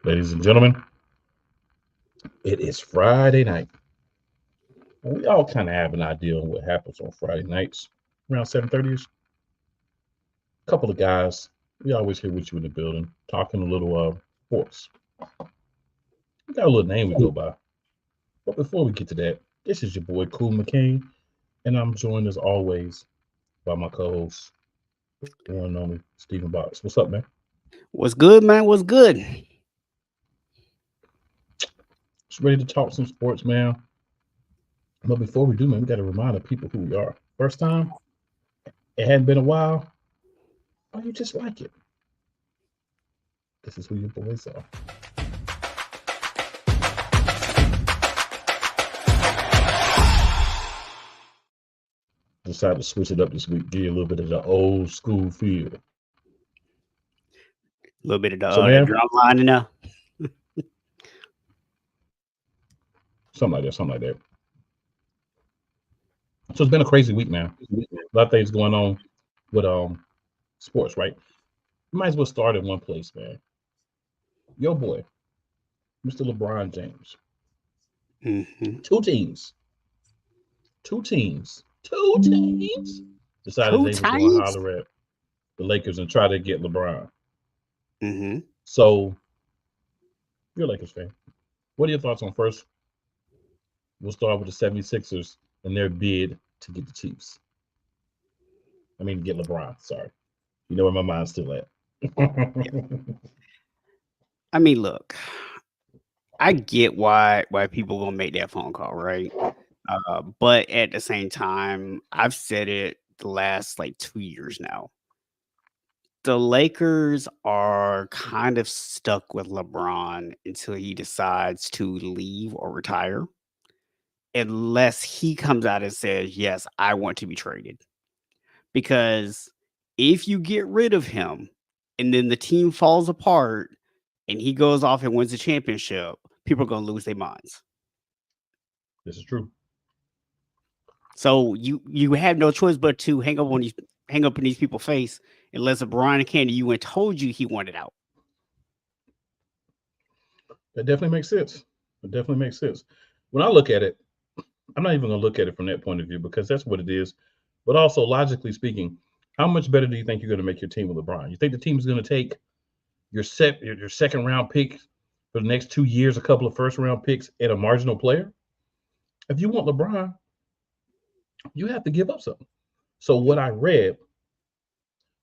Ladies and gentlemen, it is Friday night. And we all kind of have an idea on what happens on Friday nights around 7:30ish. A couple of guys, we always here with you in the building, talking a little sports. We got a little name we go by. But before we get to that, this is your boy Cool McCain, and I'm joined as always by my co-host, the one and only Stephen Box. What's up, man? What's good, man? What's good? Just ready to talk some sports, man. But before we do, man, we got to remind the people who we are. First time, it hadn't been a while. Oh, you just like it. This is who your boys are. Decided to switch it up this week, give you a little bit of the old school feel. A little bit of So, the man, drum line in there. something like that, something like that. So it's been a crazy week, man. A lot of things going on with sports, right? You might as well start in one place, man. Your boy, Mr. LeBron James. Mm-hmm. Two teams, two teams decided Two they was going to times. holler at the Lakers and try to get LeBron. Mm-hmm. So you're a Lakers fan. What are your thoughts on first? We'll start with the 76ers and their bid to get the Chiefs. I mean, to get LeBron. Sorry. You know where my mind's still at. Yeah. I mean, look, I get why people gonna make that phone call, right? But at the same time, I've said it the last like 2 years now. The Lakers are kind of stuck with LeBron until he decides to leave or retire, unless he comes out and says, "Yes, I want to be traded." Because if you get rid of him and then the team falls apart and he goes off and wins a championship, people are going to lose their minds. This is true. So you have no choice but to hang up in these people's face unless Brian Candy you went told you he wanted out. That definitely makes sense. It definitely makes sense. When I look at it, I'm not even going to look at it from that point of view because that's what it is. But also, logically speaking, how much better do you think you're going to make your team with LeBron? You think the team is going to take your second round pick for the next 2 years, a couple of first round picks, and a marginal player? If you want LeBron, you have to give up something. So what I read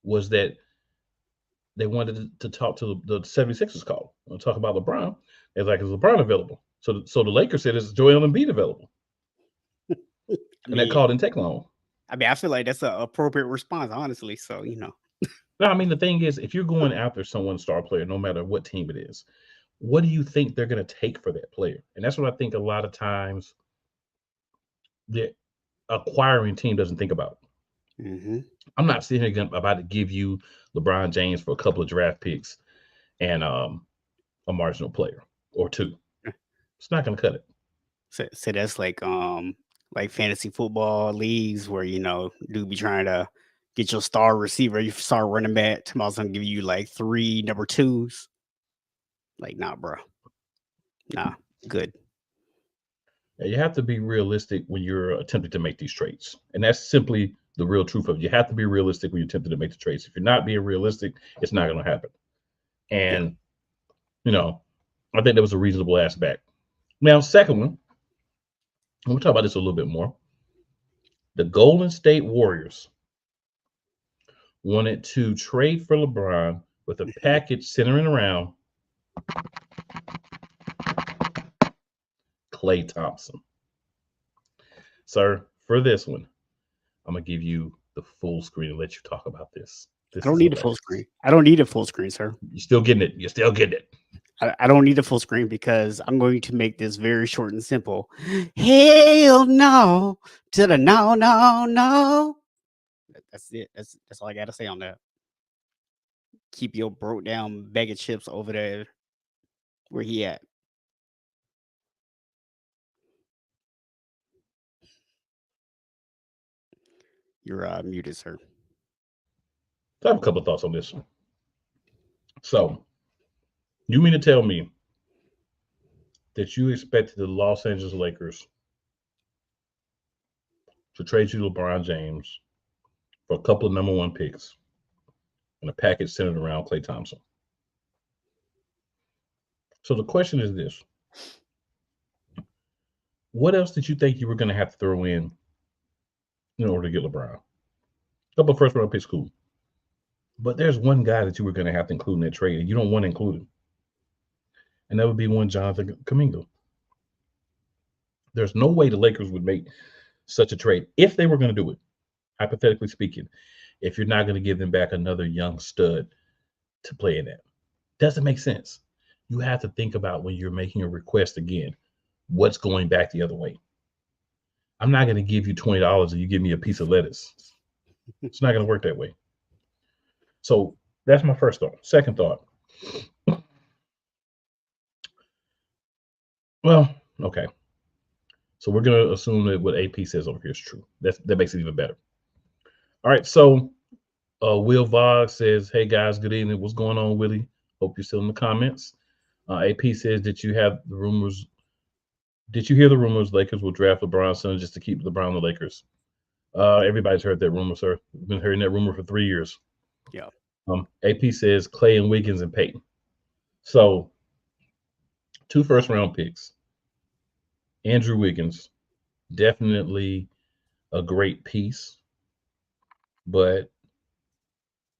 was that they wanted to talk to the 76ers call and talk about LeBron. It's like, is LeBron available? So the Lakers said, is Joel Embiid available? I And that mean, call didn't take long. I feel like that's an appropriate response, honestly. So No, I mean, the thing is, if you're going after someone's star player, no matter what team it is, what do you think they're going to take for that player? And that's what I think a lot of times the acquiring team doesn't think about. hmm I'm not sitting here about to give you LeBron James for a couple of draft picks and a marginal player or two. It's not going to cut it. so that's like fantasy football leagues where do be trying to get your star receiver, your star running back. Tomorrow's gonna give you like three number twos. Like, nah, bro, nah, good. You have to be realistic when you're attempting to make these trades. And that's simply the real truth of it. You have to be realistic when you're attempting to make the trades. If you're not being realistic, it's not going to happen. Yeah. And, you know, I think that was a reasonable aspect. Now, second one, we'll talk about this a little bit more. The Golden State Warriors wanted to trade for LeBron with a Mhm. package centering around Klay Thompson. Sir, for this one, I'm going to give you the full screen and let you talk about this. I This don't is need a full screen. hilarious. I don't need a full screen, sir. You're still getting it. You're still getting it. I don't need a full screen because I'm going to make this very short and simple. Hell no to the no, no, no. That's it. That's all I gotta say on that. Keep your broke down bag of chips over there where he at. You're muted, sir. So I have a couple of thoughts on this. So You mean to tell me that you expected the Los Angeles Lakers to trade you LeBron James for a couple of number one picks and a package centered around Klay Thompson? So the question is this: what else did you think you were going to have to throw in order to get LeBron? A couple of first round picks, cool. But there's one guy that you were going to have to include in that trade, and you don't want to include him. And that would be one Jonathan Kuminga. There's no way the Lakers would make such a trade if they were going to do it, hypothetically speaking, if you're not going to give them back another young stud to play in that. Doesn't make sense. You have to think about when you're making a request again, what's going back the other way. I'm not going to give you $20 and you give me a piece of lettuce. It's not going to work that way. So that's my first thought. Second thought. Well, okay. So we're going to assume that what AP says over here is true. That makes it even better. All right. So Will Vog says, hey, guys, good evening. What's going on, Willie? Hope you're still in the comments. AP says, did you hear the rumors Lakers will draft LeBron's son just to keep LeBron on the Lakers? Everybody's heard that rumor, sir. We've been hearing that rumor for 3 years. Yeah. AP says Klay and Wiggins and Peyton. So 2 first-round picks. Andrew Wiggins, definitely a great piece, but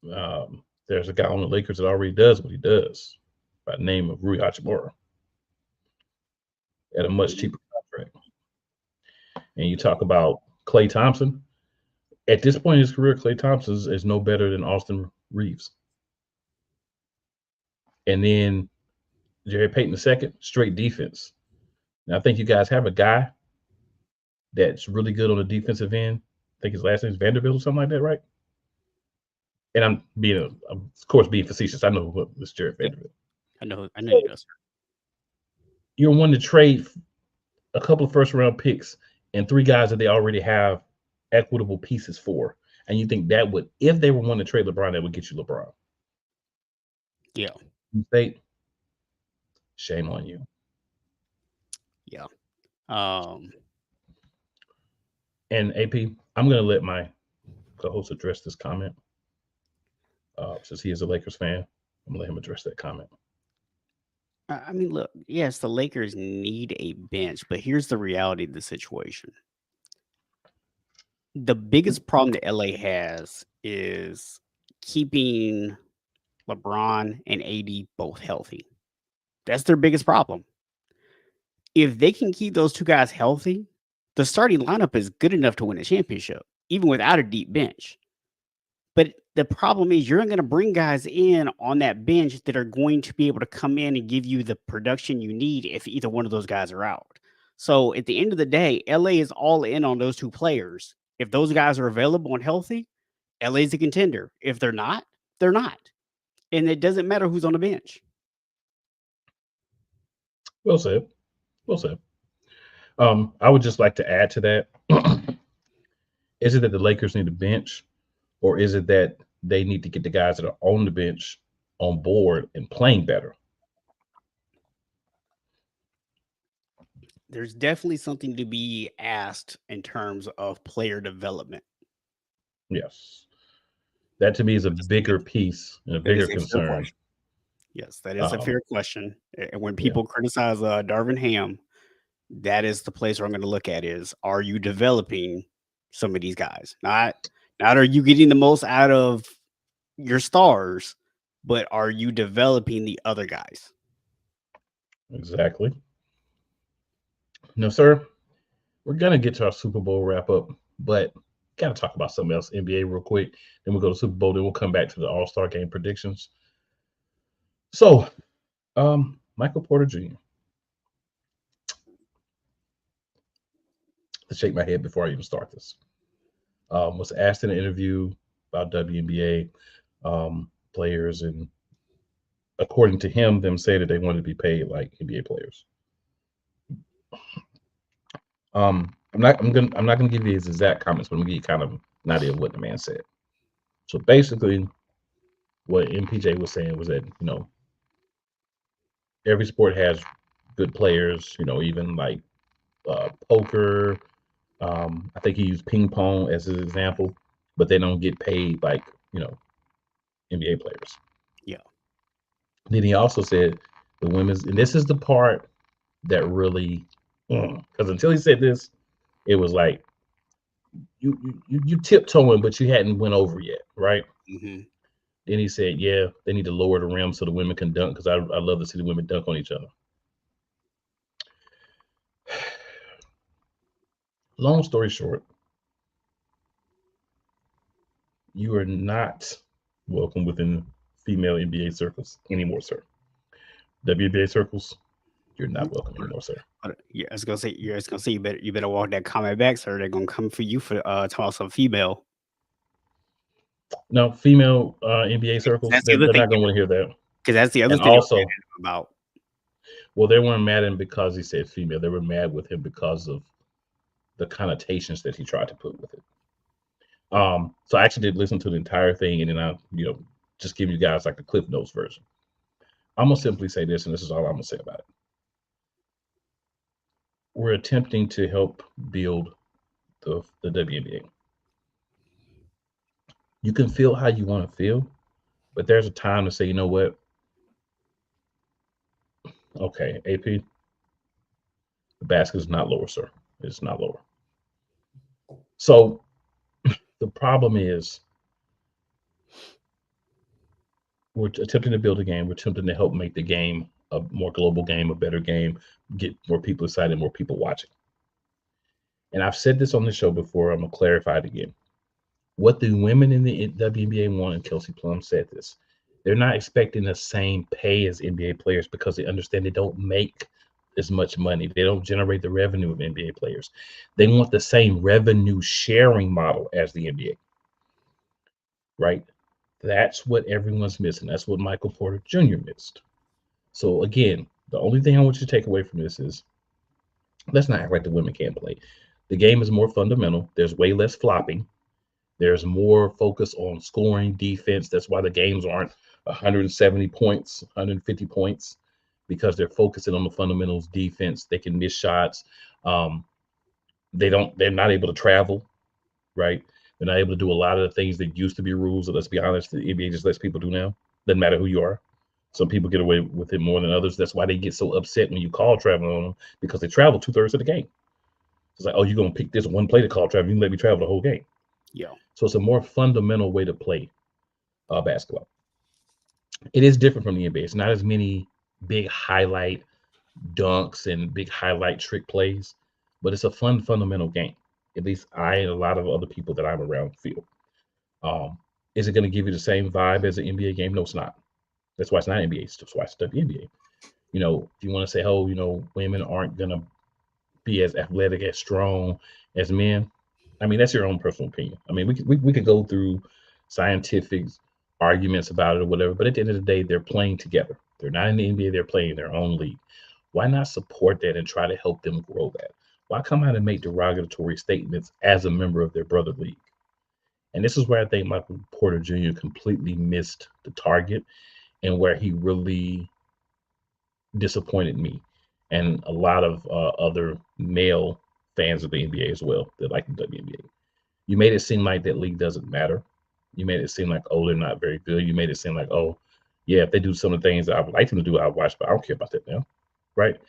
there's a guy on the Lakers that already does what he does by the name of Rui Hachimura at a much cheaper contract. And you talk about Klay Thompson. At this point in his career, Klay Thompson is no better than Austin Reeves. And then Jerry Payton II, straight defense. Now, I think you guys have a guy that's really good on the defensive end. I think his last name is Vanderbilt or something like that, right? And I'm of course, being facetious. I know what this Jared Vanderbilt. I know he does. You're wanting to trade a couple of first-round picks and 3 guys that they already have equitable pieces for, and you think that would, if they were wanting to trade LeBron, that would get you LeBron. Yeah. State, shame on you. Yeah. And AP, I'm going to let my co-host address this comment. Since he is a Lakers fan, I'm going to let him address that comment. I mean, look, yes, the Lakers need a bench, but here's the reality of the situation. The biggest problem that LA has is keeping LeBron and AD both healthy. That's their biggest problem. If they can keep those 2 guys healthy, the starting lineup is good enough to win a championship, even without a deep bench. But the problem is you're going to bring guys in on that bench that are going to be able to come in and give you the production you need if either one of those guys are out. So at the end of the day, LA is all in on those 2 players. If those guys are available and healthy, LA's a contender. If they're not, they're not. And it doesn't matter who's on the bench. Well said. Well said. I would just like to add to that. Is it that the Lakers need a bench, or is it that they need to get the guys that are on the bench on board and playing better? There's definitely something to be asked in terms of player development. Yes. That to me is a bigger piece and a bigger concern. Yes, that is a fair question. And when people criticize Darvin Ham, that is the place where I'm going to look at is, are you developing some of these guys? Not are you getting the most out of your stars, but are you developing the other guys? Exactly. No, sir. We're going to get to our Super Bowl wrap up, but got to talk about something else, NBA real quick. Then we'll go to Super Bowl. Then we'll come back to the All-Star game predictions. So, Michael Porter Jr. To shake my head before I even start this. Was asked in an interview about WNBA players, and according to him, them say that they wanted to be paid like NBA players. I'm not gonna give you his exact comments, but I'm gonna give you kind of an idea of what the man said. So basically, what MPJ was saying was that Every sport has good players, even like poker. I think he used ping pong as his example, but they don't get paid like, you know, NBA players. Yeah. Then he also said the women's, and this is the part that really, because until he said this, it was like you tiptoeing, but you hadn't went over yet, right? Hmm. Then he said, yeah, they need to lower the rim so the women can dunk because I love to see the women dunk on each other. Long story short, you are not welcome within female NBA circles anymore, sir. WNBA circles, you're not welcome anymore, sir. Yeah, I was gonna say, you better walk that comment back, sir. They're gonna come for you for talking some female. No, female NBA 'Cause circles, that's the other they're thing. not going to want to hear that. Because that's the other And thing they were mad also, at him about. well, they weren't mad at him because he said female. They were mad with him because of the connotations that he tried to put with it. So I actually did listen to the entire thing, and then I, just give you guys like the Cliff Notes version. I'm gonna simply say this, and this is all I'm gonna say about it. We're attempting to help build the WNBA. You can feel how you want to feel, but there's a time to say, you know what? Okay, AP, the basket is not lower, sir. It's not lower. So the problem is we're attempting to build a game. We're attempting to help make the game a more global game, a better game, get more people excited, more people watching. And I've said this on the show before. I'm gonna clarify it again. What the women in the WNBA want, and Kelsey Plum said this, they're not expecting the same pay as NBA players because they understand they don't make as much money. They don't generate the revenue of NBA players. They want the same revenue sharing model as the NBA, right? That's what everyone's missing. That's what Michael Porter Jr. missed. So again, the only thing I want you to take away from this is let's not act like the women can't play. The game is more fundamental. There's way less flopping. There's more focus on scoring, defense. That's why the games aren't 170 points, 150 points, because they're focusing on the fundamentals, defense. They can miss shots. Um, they're not able to travel, right? They're not able to do a lot of the things that used to be rules. So let's be honest, the NBA just lets people do now. Doesn't matter who you are. Some people get away with it more than others. That's why they get so upset when you call traveling on them because they travel 2/3 of the game. It's like, oh, you're gonna pick this one play to call travel. You can let me travel the whole game. Yeah. So it's a more fundamental way to play basketball. It is different from the NBA. It's not as many big highlight dunks and big highlight trick plays, but it's a fun fundamental game. At least I and a lot of other people that I'm around feel. Um, is it going to give you the same vibe as an NBA game? No, it's not. That's why it's not NBA. That's why it's WNBA. If you want to say, oh, women aren't going to be as athletic, as strong as men. I mean, that's your own personal opinion. I mean, we could go through scientific arguments about it or whatever, but at the end of the day, they're playing together. They're not in the NBA, they're playing their own league. Why not support that and try to help them grow that? Why come out and make derogatory statements as a member of their brother league? And this is where I think Michael Porter Jr. completely missed the target and where he really disappointed me and a lot of other male fans of the NBA as well that like the WNBA. You made it seem like that league doesn't matter. You made it seem like, oh, they're not very good. You made it seem like, oh, yeah, if they do some of the things I would like them to do, I'll watch, but I don't care about that now. Right?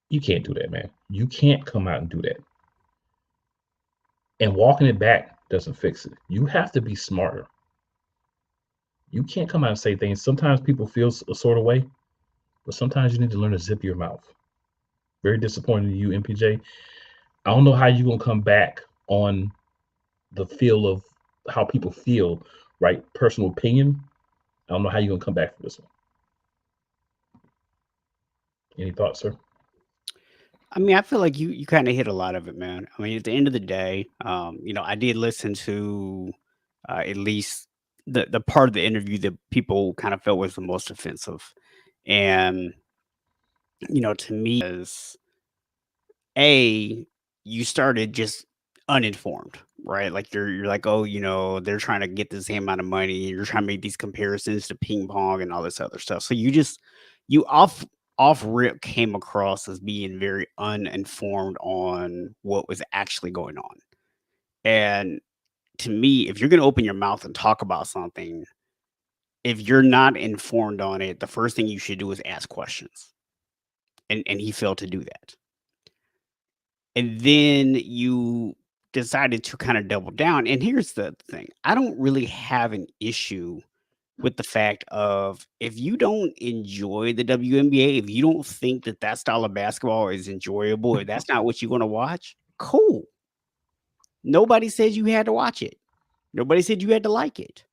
You can't do that, man. You can't come out and do that. And walking it back doesn't fix it. You have to be smarter. You can't come out and say things. Sometimes people feel a sort of way, but sometimes you need to learn to zip your mouth. Very disappointed in you, MPJ. I don't know how you're gonna come back on the feel of how people feel, right? Personal opinion. I don't know how you're gonna come back from this one. Any thoughts, sir? I mean, I feel like you kind of hit a lot of it, man. I mean, at the end of the day, I did listen to at least the part of the interview that people kind of felt was the most offensive, and to me, is a you started just uninformed, right? Like you're like, oh, they're trying to get the same amount of money. You're trying to make these comparisons to ping pong and all this other stuff. So you just you off rip came across as being very uninformed on what was actually going on. And to me, if you're going to open your mouth and talk about something, if you're not informed on it, the first thing you should do is ask questions. And he failed to do that. And then you decided to kind of double down. And here's the thing. I don't really have an issue with the fact of, if you don't enjoy the WNBA, if you don't think that that style of basketball is enjoyable, if that's not what you're going to watch, cool. Nobody said you had to watch it. Nobody said you had to like it.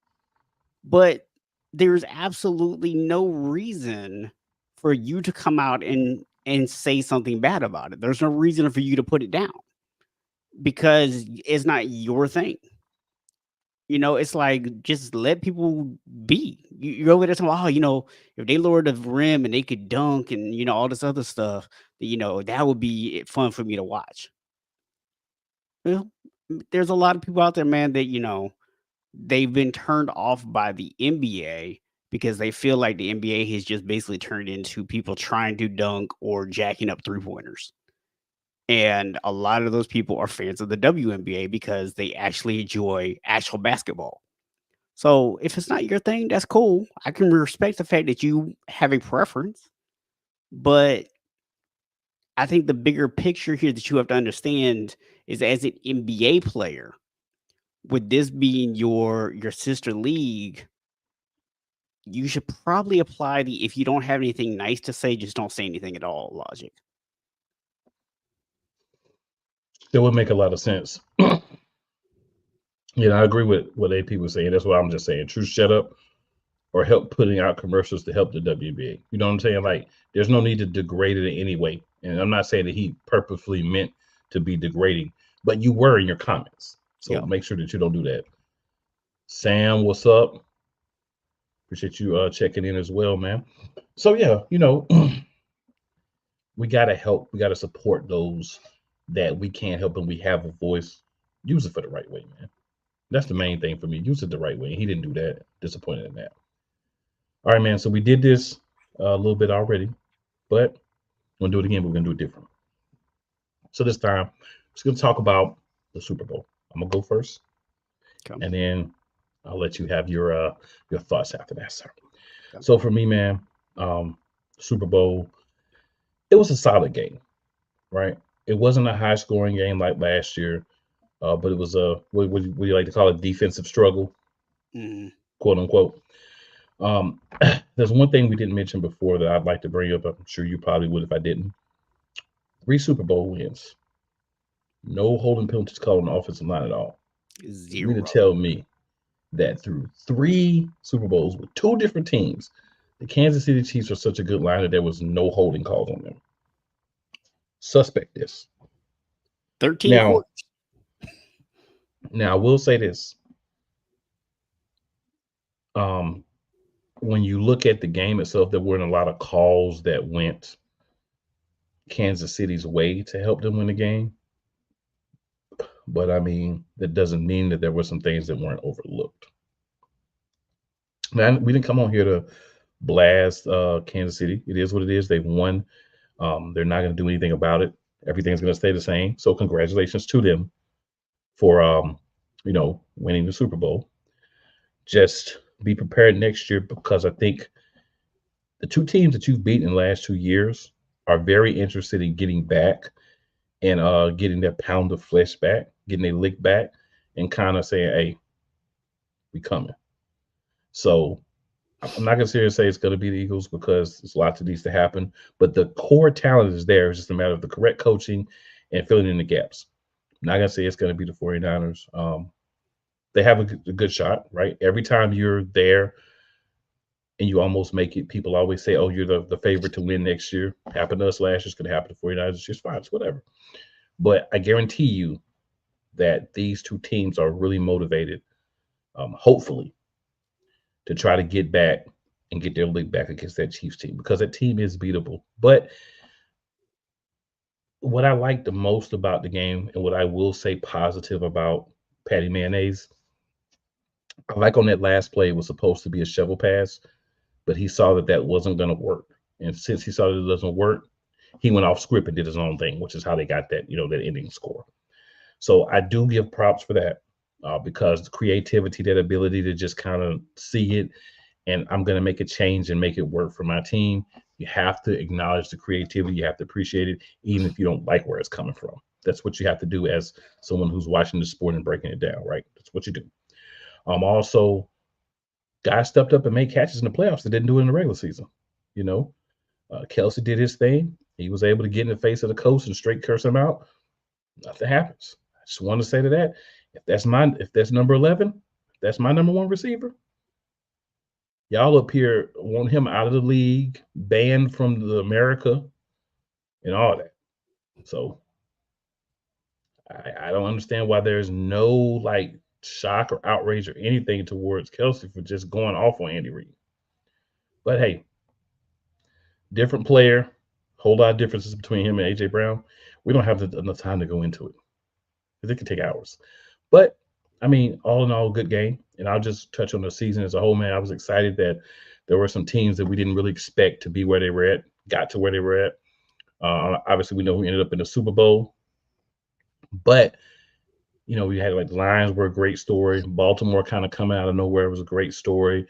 But there's absolutely no reason for you to come out and say something bad about it. There's no reason for you to put it down, because it's not your thing. It's like, just let people be. You're over there talking about, if they lowered the rim and they could dunk and all this other stuff, that would be fun for me to watch. Well, there's a lot of people out there, man, that they've been turned off by the NBA because they feel like the NBA has just basically turned into people trying to dunk or jacking up 3-pointers. And a lot of those people are fans of the WNBA because they actually enjoy actual basketball. So if it's not your thing, that's cool. I can respect the fact that you have a preference. But I think the bigger picture here that you have to understand is, as an NBA player, with this being your sister league, you should probably apply the, if you don't have anything nice to say, just don't say anything at all logic. That would make a lot of sense. I agree with what AP was saying. That's what I'm just saying. True, shut up, or help putting out commercials to help the WNBA. You know what I'm saying? Like, there's no need to degrade it in any way. And I'm not saying that he purposefully meant to be degrading, but you were in your comments. So make sure that you don't do that. Sam, what's up? Appreciate you checking in as well, man. So yeah, we gotta help. We gotta support those that we can't help, and we have a voice. Use it for the right way, man. That's the main thing for me. Use it the right way. He didn't do that. Disappointed in that. All right, man. So we did this a little bit already, but we're gonna do it again. We're gonna do it different. So this time, I'm just gonna talk about the Super Bowl. I'm gonna go first, and then I'll let you have your thoughts after that, sir. So for me, man, Super Bowl, it was a solid game, right? It wasn't a high scoring game like last year, but it was a, what you like to call it, defensive struggle, quote unquote. There's one thing we didn't mention before that I'd like to bring up. I'm sure you probably would if I didn't. 3 Super Bowl wins. No holding penalties called on the offensive line at all. Zero. You mean to tell me that through 3 Super Bowls with 2 different teams, the Kansas City Chiefs are such a good line that there was no holding calls on them? Suspect this. 13 quarters. Now, I will say this. When you look at the game itself, there weren't a lot of calls that went Kansas City's way to help them win the game. But I mean, that doesn't mean that there were some things that weren't overlooked. Man, we didn't come on here to blast Kansas City. It is what it is. They've won. They're not going to do anything about it. Everything's going to stay the same. So congratulations to them for winning the Super Bowl. Just be prepared next year, because I think the 2 teams that you've beaten in the last 2 years are very interested in getting back and getting their pound of flesh back, getting their lick back, and kind of saying, hey, we coming. So I'm not going to sit here and say it's going to be the Eagles, because there's lots of these to happen. But the core talent is there. It's just a matter of the correct coaching and filling in the gaps. I'm not going to say it's going to be the 49ers. They have a good shot, right? Every time you're there and you almost make it, people always say, oh, you're the favorite to win next year. Happened to us last year. It's going to happen to 49ers. It's just fine. It's whatever. But I guarantee you that these 2 teams are really motivated, hopefully, to try to get back and get their league back against that Chiefs team, because that team is beatable. But what I like the most about the game, and what I will say positive about Patty Mayonnaise, I like on that last play, it was supposed to be a shovel pass, but he saw that wasn't going to work. And since he saw that it doesn't work, he went off script and did his own thing, which is how they got that, that ending score. So I do give props for that because the creativity, that ability to just kind of see it, and I'm going to make a change and make it work for my team. You have to acknowledge the creativity. You have to appreciate it, even if you don't like where it's coming from. That's what you have to do as someone who's watching the sport and breaking it down, right? That's what you do. Also, guys stepped up and made catches in the playoffs that didn't do it in the regular season. You know, Kelsey did his thing. He was able to get in the face of the coach and straight curse him out. Nothing happens. I just want to say to that, if that's number 11, if that's my number one receiver, y'all up here want him out of the league, banned from the America, and all that. So I don't understand why there's no like shock or outrage or anything towards Kelsey for just going off on Andy Reid. But hey, different player, whole lot of differences between him and AJ Brown. We don't have enough time to go into it because it could take hours. But I mean, all in all, good game. And I'll just touch on the season as a whole, man. I was excited that there were some teams that we didn't really expect to be where they were at, got to where they were at. Obviously, we know who ended up in the Super Bowl, but we had like the Lions were a great story. Baltimore kind of coming out of nowhere was a great story.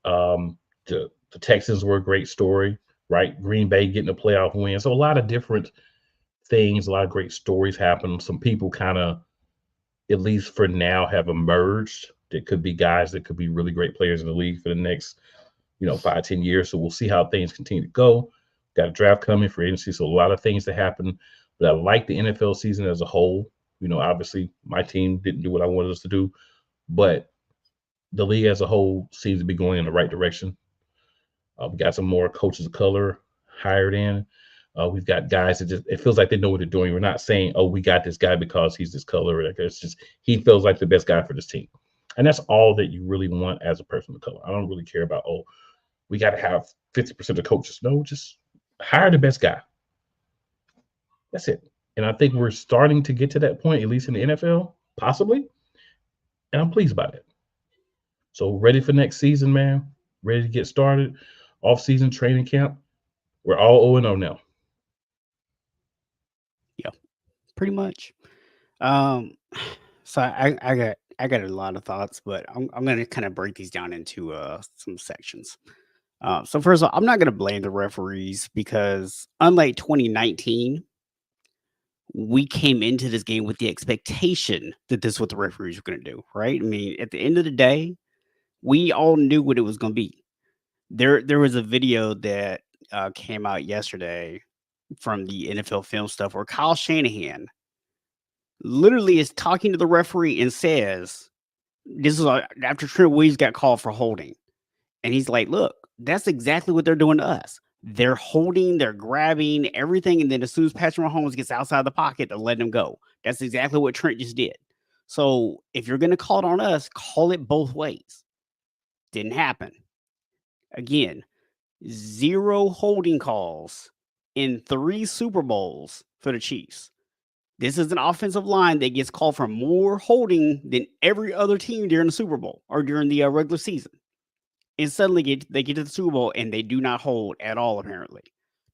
The Texans were a great story, right? Green Bay getting a playoff win. So a lot of different things, a lot of great stories happen. Some people kind of, at least for now, have emerged. That could be guys that could be really great players in the league for the next, 5-10 years. So we'll see how things continue to go. Got a draft coming for agency, so a lot of things to happen. But I like the NFL season as a whole. Obviously my team didn't do what I wanted us to do, but the league as a whole seems to be going in the right direction. We got some more coaches of color hired in. We've got guys that it feels like they know what they're doing. We're not saying, oh, we got this guy because he's this color. It's just he feels like the best guy for this team. And that's all that you really want as a person of color. I don't really care about, oh, we got to have 50% of coaches. No, just hire the best guy. That's it. And I think we're starting to get to that point, at least in the NFL, possibly. And I'm pleased by it. So ready for next season, man. Ready to get started. Off-season training camp. We're all 0-0 now. Yeah, pretty much. Um, so I got a lot of thoughts, but I'm gonna kind of break these down into some sections. So first of all, I'm not gonna blame the referees because unlike 2019, we came into this game with the expectation that this is what the referees were gonna do, right? I mean, at the end of the day, we all knew what it was gonna be. There was a video that came out yesterday from the NFL film stuff where Kyle Shanahan literally is talking to the referee and says, "This is after Trent Williams got called for holding," and he's like, "Look, that's exactly what they're doing to us. They're holding, they're grabbing everything, and then as soon as Patrick Mahomes gets outside the pocket, they're letting him go. That's exactly what Trent just did. So if you're going to call it on us, call it both ways." Didn't happen. Again, 0 holding calls in 3 Super Bowls for the Chiefs. This is an offensive line that gets called for more holding than every other team during the Super Bowl or during the regular season. And suddenly they get to the Super Bowl and they do not hold at all, apparently,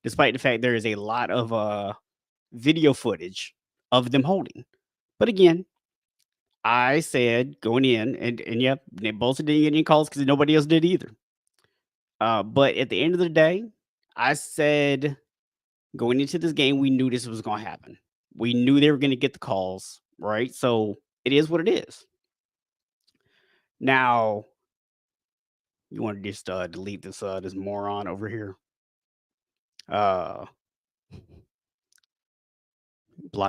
despite the fact there is a lot of video footage of them holding. But again, I said going in, and yep, they both didn't get any calls because nobody else did either. But at the end of the day, I said going into this game, we knew this was going to happen. We knew they were going to get the calls, right? So it is what it is. Now, you want to just delete this moron over here? Block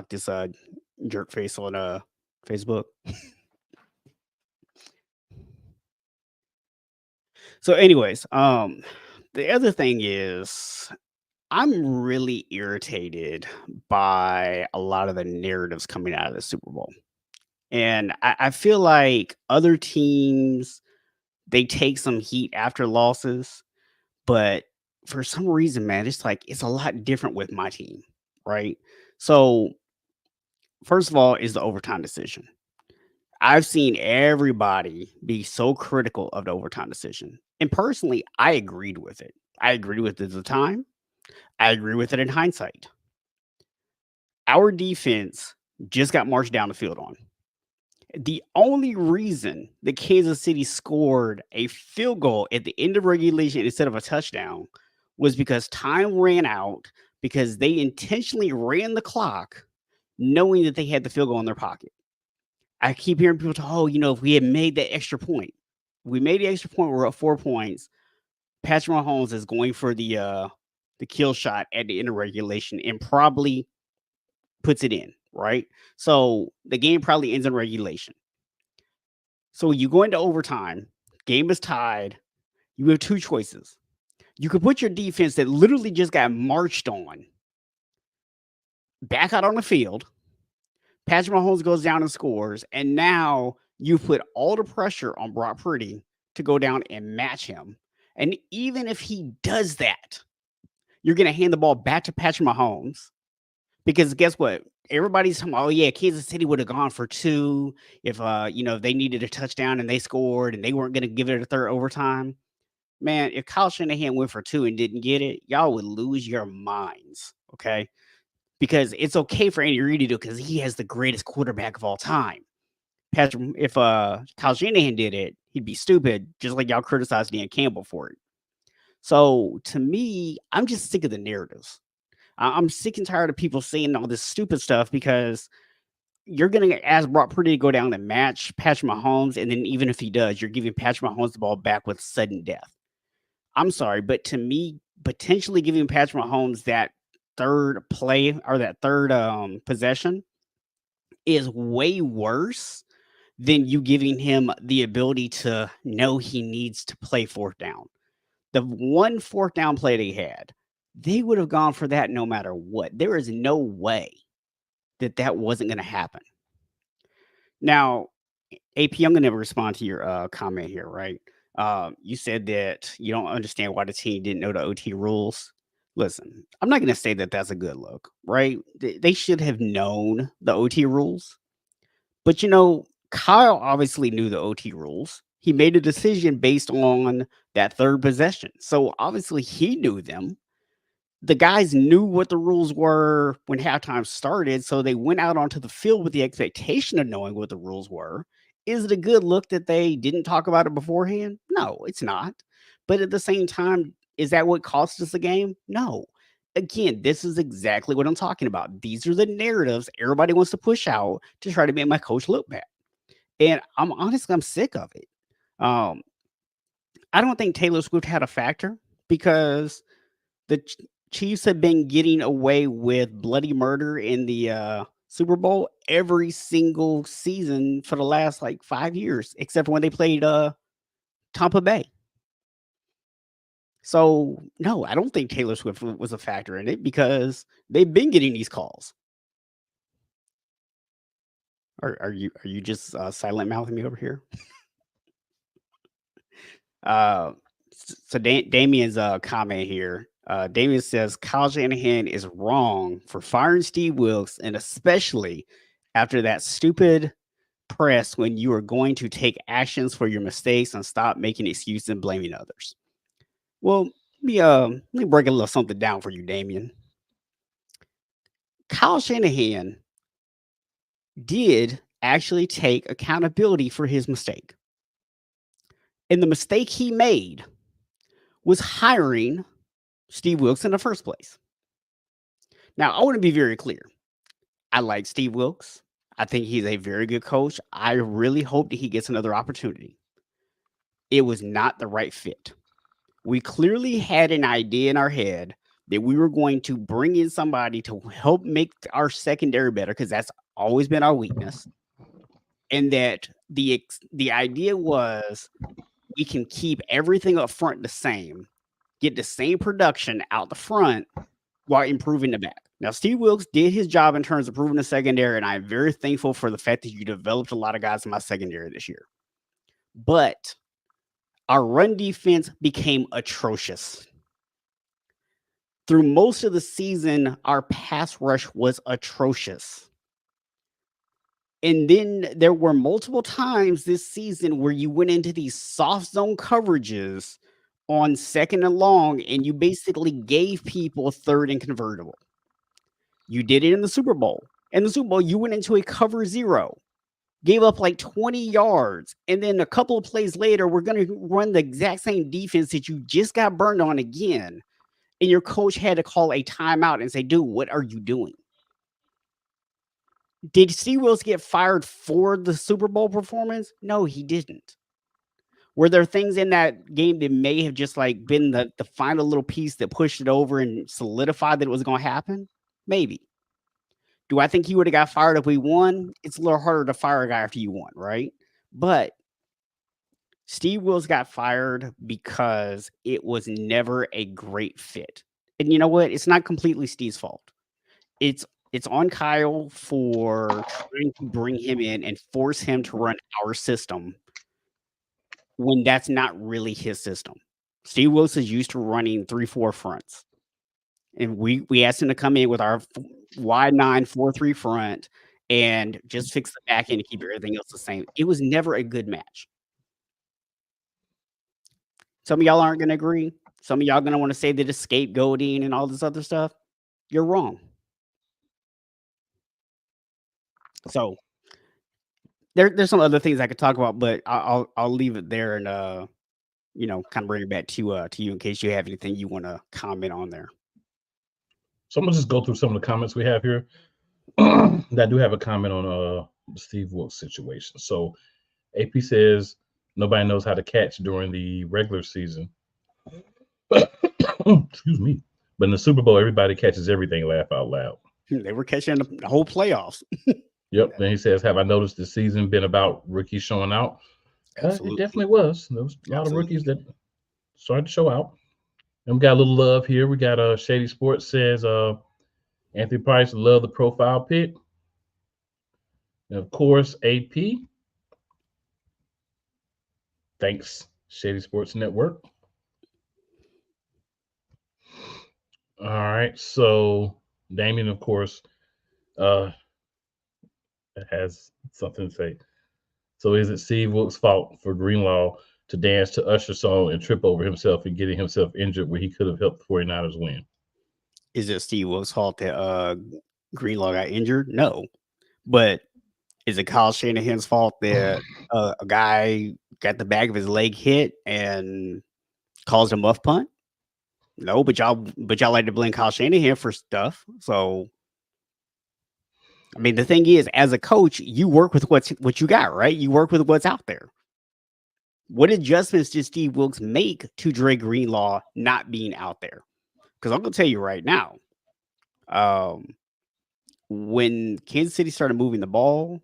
this jerk face on Facebook. So, anyways, the other thing is I'm really irritated by a lot of the narratives coming out of the Super Bowl. And I feel like other teams, they take some heat after losses, but for some reason, man, it's like it's a lot different with my team, right? So, first of all, is the overtime decision. I've seen everybody be so critical of the overtime decision. And personally, I agreed with it. I agreed with it at the time. I agree with it in hindsight. Our defense just got marched down the field on. The only reason that Kansas City scored a field goal at the end of regulation instead of a touchdown was because time ran out because they intentionally ran the clock knowing that they had the field goal in their pocket. I keep hearing people talk, oh, if we had made that extra point, we made the extra point, we're up 4 points. Patrick Mahomes is going for the kill shot at the end of regulation and probably puts it in, right? So the game probably ends in regulation. So you go into overtime, game is tied. You have two choices. You could put your defense that literally just got marched on back out on the field. Patrick Mahomes goes down and scores, and now you put all the pressure on Brock Purdy to go down and match him. And even if he does that, you're going to hand the ball back to Patrick Mahomes because guess what? Everybody's talking about, oh yeah, Kansas City would have gone for two if they needed a touchdown and they scored and they weren't going to give it a third overtime. Man, if Kyle Shanahan went for two and didn't get it, y'all would lose your minds. Okay, because it's okay for Andy Reid to do because he has the greatest quarterback of all time. Patrick, if Kyle Shanahan did it, he'd be stupid, just like y'all criticized Dan Campbell for it. So to me, I'm just sick of the narratives. I'm sick and tired of people saying all this stupid stuff because you're going to ask Brock Purdy to go down and match Patrick Mahomes, and then even if he does, you're giving Patrick Mahomes the ball back with sudden death. I'm sorry, but to me, potentially giving Patrick Mahomes that third play or that third possession is way worse than you giving him the ability to know he needs to play fourth down. The one fourth down play they had, they would have gone for that no matter what. There is no way that wasn't going to happen. Now, AP, I'm going to respond to your comment here, right? You said that you don't understand why the team didn't know the OT rules. Listen, I'm not going to say that that's a good look, right? They should have known the OT rules. But Kyle obviously knew the OT rules. He made a decision based on that third possession. So obviously he knew them. The guys knew what the rules were when halftime started, so they went out onto the field with the expectation of knowing what the rules were. Is it a good look that they didn't talk about it beforehand? No, it's not. But at the same time, is that what cost us the game? No. Again, this is exactly what I'm talking about. These are the narratives everybody wants to push out to try to make my coach look bad. And I'm sick of it. Um, I don't think Taylor Swift had a factor because the Chiefs have been getting away with bloody murder in the Super Bowl every single season for the last like 5 years, except for when they played Tampa Bay. So no, I don't think Taylor Swift was a factor in it because they've been getting these calls. Are you just silent mouthing me over here? So Damien's comment here. Damien says Kyle Shanahan is wrong for firing Steve Wilkes, and especially after that stupid press when you are going to take actions for your mistakes and stop making excuses and blaming others. Well, let me break a little something down for you, Damien. Kyle Shanahan did actually take accountability for his mistake. And the mistake he made was hiring Steve Wilkes in the first place. Now, I want to be very clear. I like Steve Wilkes. I think he's a very good coach. I really hope that he gets another opportunity. It was not the right fit. We clearly had an idea in our head that we were going to bring in somebody to help make our secondary better because that's always been our weakness. And that the idea was we can keep everything up front the same, get the same production out the front while improving the back. Now, Steve Wilkes did his job in terms of improving the secondary, and I'm very thankful for the fact that you developed a lot of guys in my secondary this year. But our run defense became atrocious. Through most of the season, our pass rush was atrocious. And then there were multiple times this season where you went into these soft zone coverages on 2nd and long, and you basically gave people 3rd and convertible. You did it in the Super Bowl. In the Super Bowl, you went into a cover 0, gave up like 20 yards, and then a couple of plays later, we're going to run the exact same defense that you just got burned on again. And your coach had to call a timeout and say, dude, what are you doing? Did Steve Wilkes get fired for the Super Bowl performance? No, he didn't. Were there things in that game that may have just like been the final little piece that pushed it over and solidified that it was going to happen? Maybe. Do I think he would have got fired if we won? It's a little harder to fire a guy after you won, right? But Steve Wilkes got fired because it was never a great fit. And you know what? It's not completely Steve's fault. It's on Kyle for trying to bring him in and force him to run our system when that's not really his system. Steve Wilkes is used to running 3-4 fronts. And we asked him to come in with our wide 9 4-3 front and just fix the back end and keep everything else the same. It was never a good match. Some of y'all aren't going to agree. Some of y'all going to want to say that it's scapegoating and all this other stuff. You're wrong. So there's some other things I could talk about, but I'll leave it there and kind of bring it back to you in case you have anything you want to comment on there. So I'm gonna just go through some of the comments we have here. That do have a comment on the Steve Wilkes situation. So AP says nobody knows how to catch during the regular season. Excuse me. But in the Super Bowl, everybody catches everything. Laugh out loud. They were catching the whole playoffs. Yep. Then he says, have I noticed the season been about rookies showing out? It definitely was. There was a lot of rookies that started to show out. And we got a little love here. We got Shady Sports says Anthony Price love the profile pic. And of course, AP. Thanks, Shady Sports Network. All right. So Damien, of course, has something to say. So is it Steve Wilkes' fault for Greenlaw to dance to Usher's song and trip over himself and getting himself injured where he could have helped the 49ers win? Is it Steve Wilkes' fault that Greenlaw got injured? No. But is it Kyle Shanahan's fault that a guy got the back of his leg hit and caused a muff punt? No, but y'all like to blame Kyle Shanahan for stuff. So I mean, the thing is, as a coach, you work with what you got, right? You work with what's out there. What adjustments did Steve Wilkes make to Dre Greenlaw not being out there? Because I'm going to tell you right now, when Kansas City started moving the ball,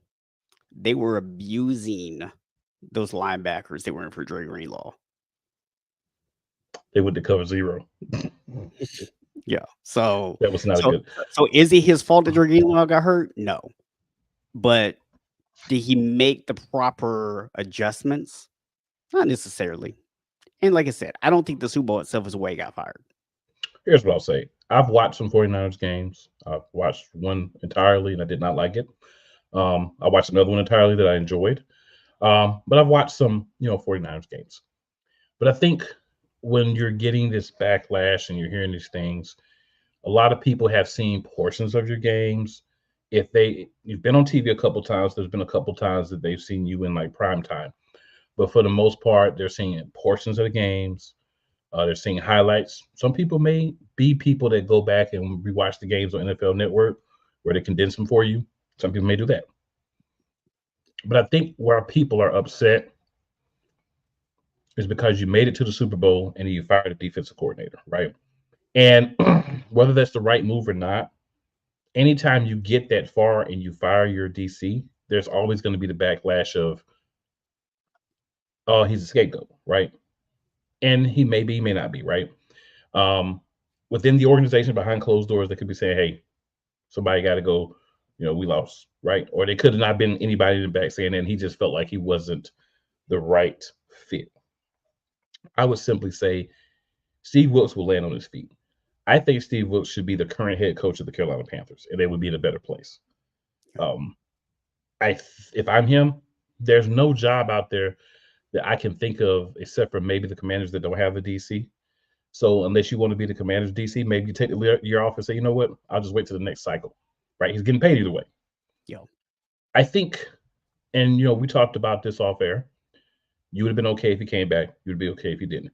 they were abusing those linebackers they were in for Dre Greenlaw. They went to cover 0. Yeah. So that was not good. So is it his fault that Dre Greenlaw got hurt? No. But did he make the proper adjustments? Not necessarily. And like I said, I don't think the Super Bowl itself is why he got fired. Here's what I'll say. I've watched some 49ers games. I've watched one entirely and I did not like it. I watched another one entirely that I enjoyed. But I've watched some, 49ers games. But I think when you're getting this backlash and you're hearing these things, a lot of people have seen portions of your games. If you've been on TV a couple times, there's been a couple times that they've seen you in like prime time. But for the most part, they're seeing portions of the games. They're seeing highlights. Some people may be people that go back and rewatch the games on NFL Network where they condense them for you. Some people may do that. But I think where people are upset is because you made it to the Super Bowl and you fired a defensive coordinator, right? And whether that's the right move or not, anytime you get that far and you fire your DC, there's always going to be the backlash of, oh, he's a scapegoat, right? And he may be, he may not be, right? Within the organization behind closed doors, they could be saying, hey, somebody got to go, we lost, right? Or they could have not been anybody in the back saying that, and he just felt like he wasn't the right fit. I would simply say Steve Wilkes will land on his feet. I think Steve Wilkes should be the current head coach of the Carolina Panthers, and they would be in a better place. If I'm him, there's no job out there that I can think of, except for maybe the Commanders that don't have a DC. So unless you want to be the Commanders DC, maybe you take the year off and say, you know what, I'll just wait to the next cycle. Right? He's getting paid either way. Yo, I think, and we talked about this off air. You would have been okay if he came back. You would be okay if he didn't.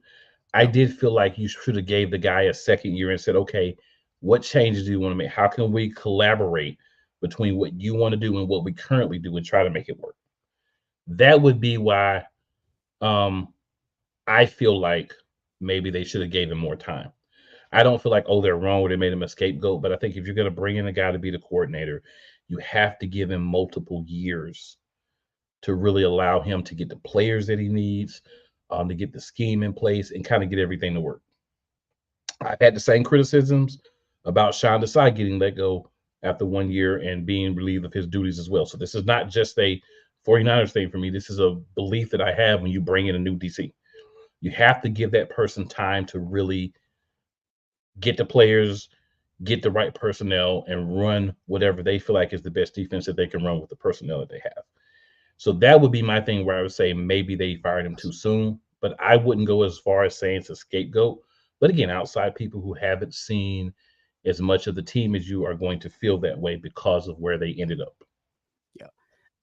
I yo, did feel like you should have gave the guy a second year and said, okay, what changes do you want to make? How can we collaborate between what you want to do and what we currently do and try to make it work? That would be why I feel like maybe they should have gave him more time. I don't feel like, oh, they're wrong or they made him a scapegoat, but I think if you're going to bring in a guy to be the coordinator, you have to give him multiple years to really allow him to get the players that he needs, to get the scheme in place and kind of get everything to work. I've had the same criticisms about Sean Desai getting let go after 1 year and being relieved of his duties as well. So this is not just a 49ers thing for me. This is a belief that I have when you bring in a new DC. You have to give that person time to really get the players, get the right personnel, and run whatever they feel like is the best defense that they can run with the personnel that they have. So that would be my thing where I would say maybe they fired him too soon, but I wouldn't go as far as saying it's a scapegoat. But again, outside people who haven't seen as much of the team as you are going to feel that way because of where they ended up. yeah.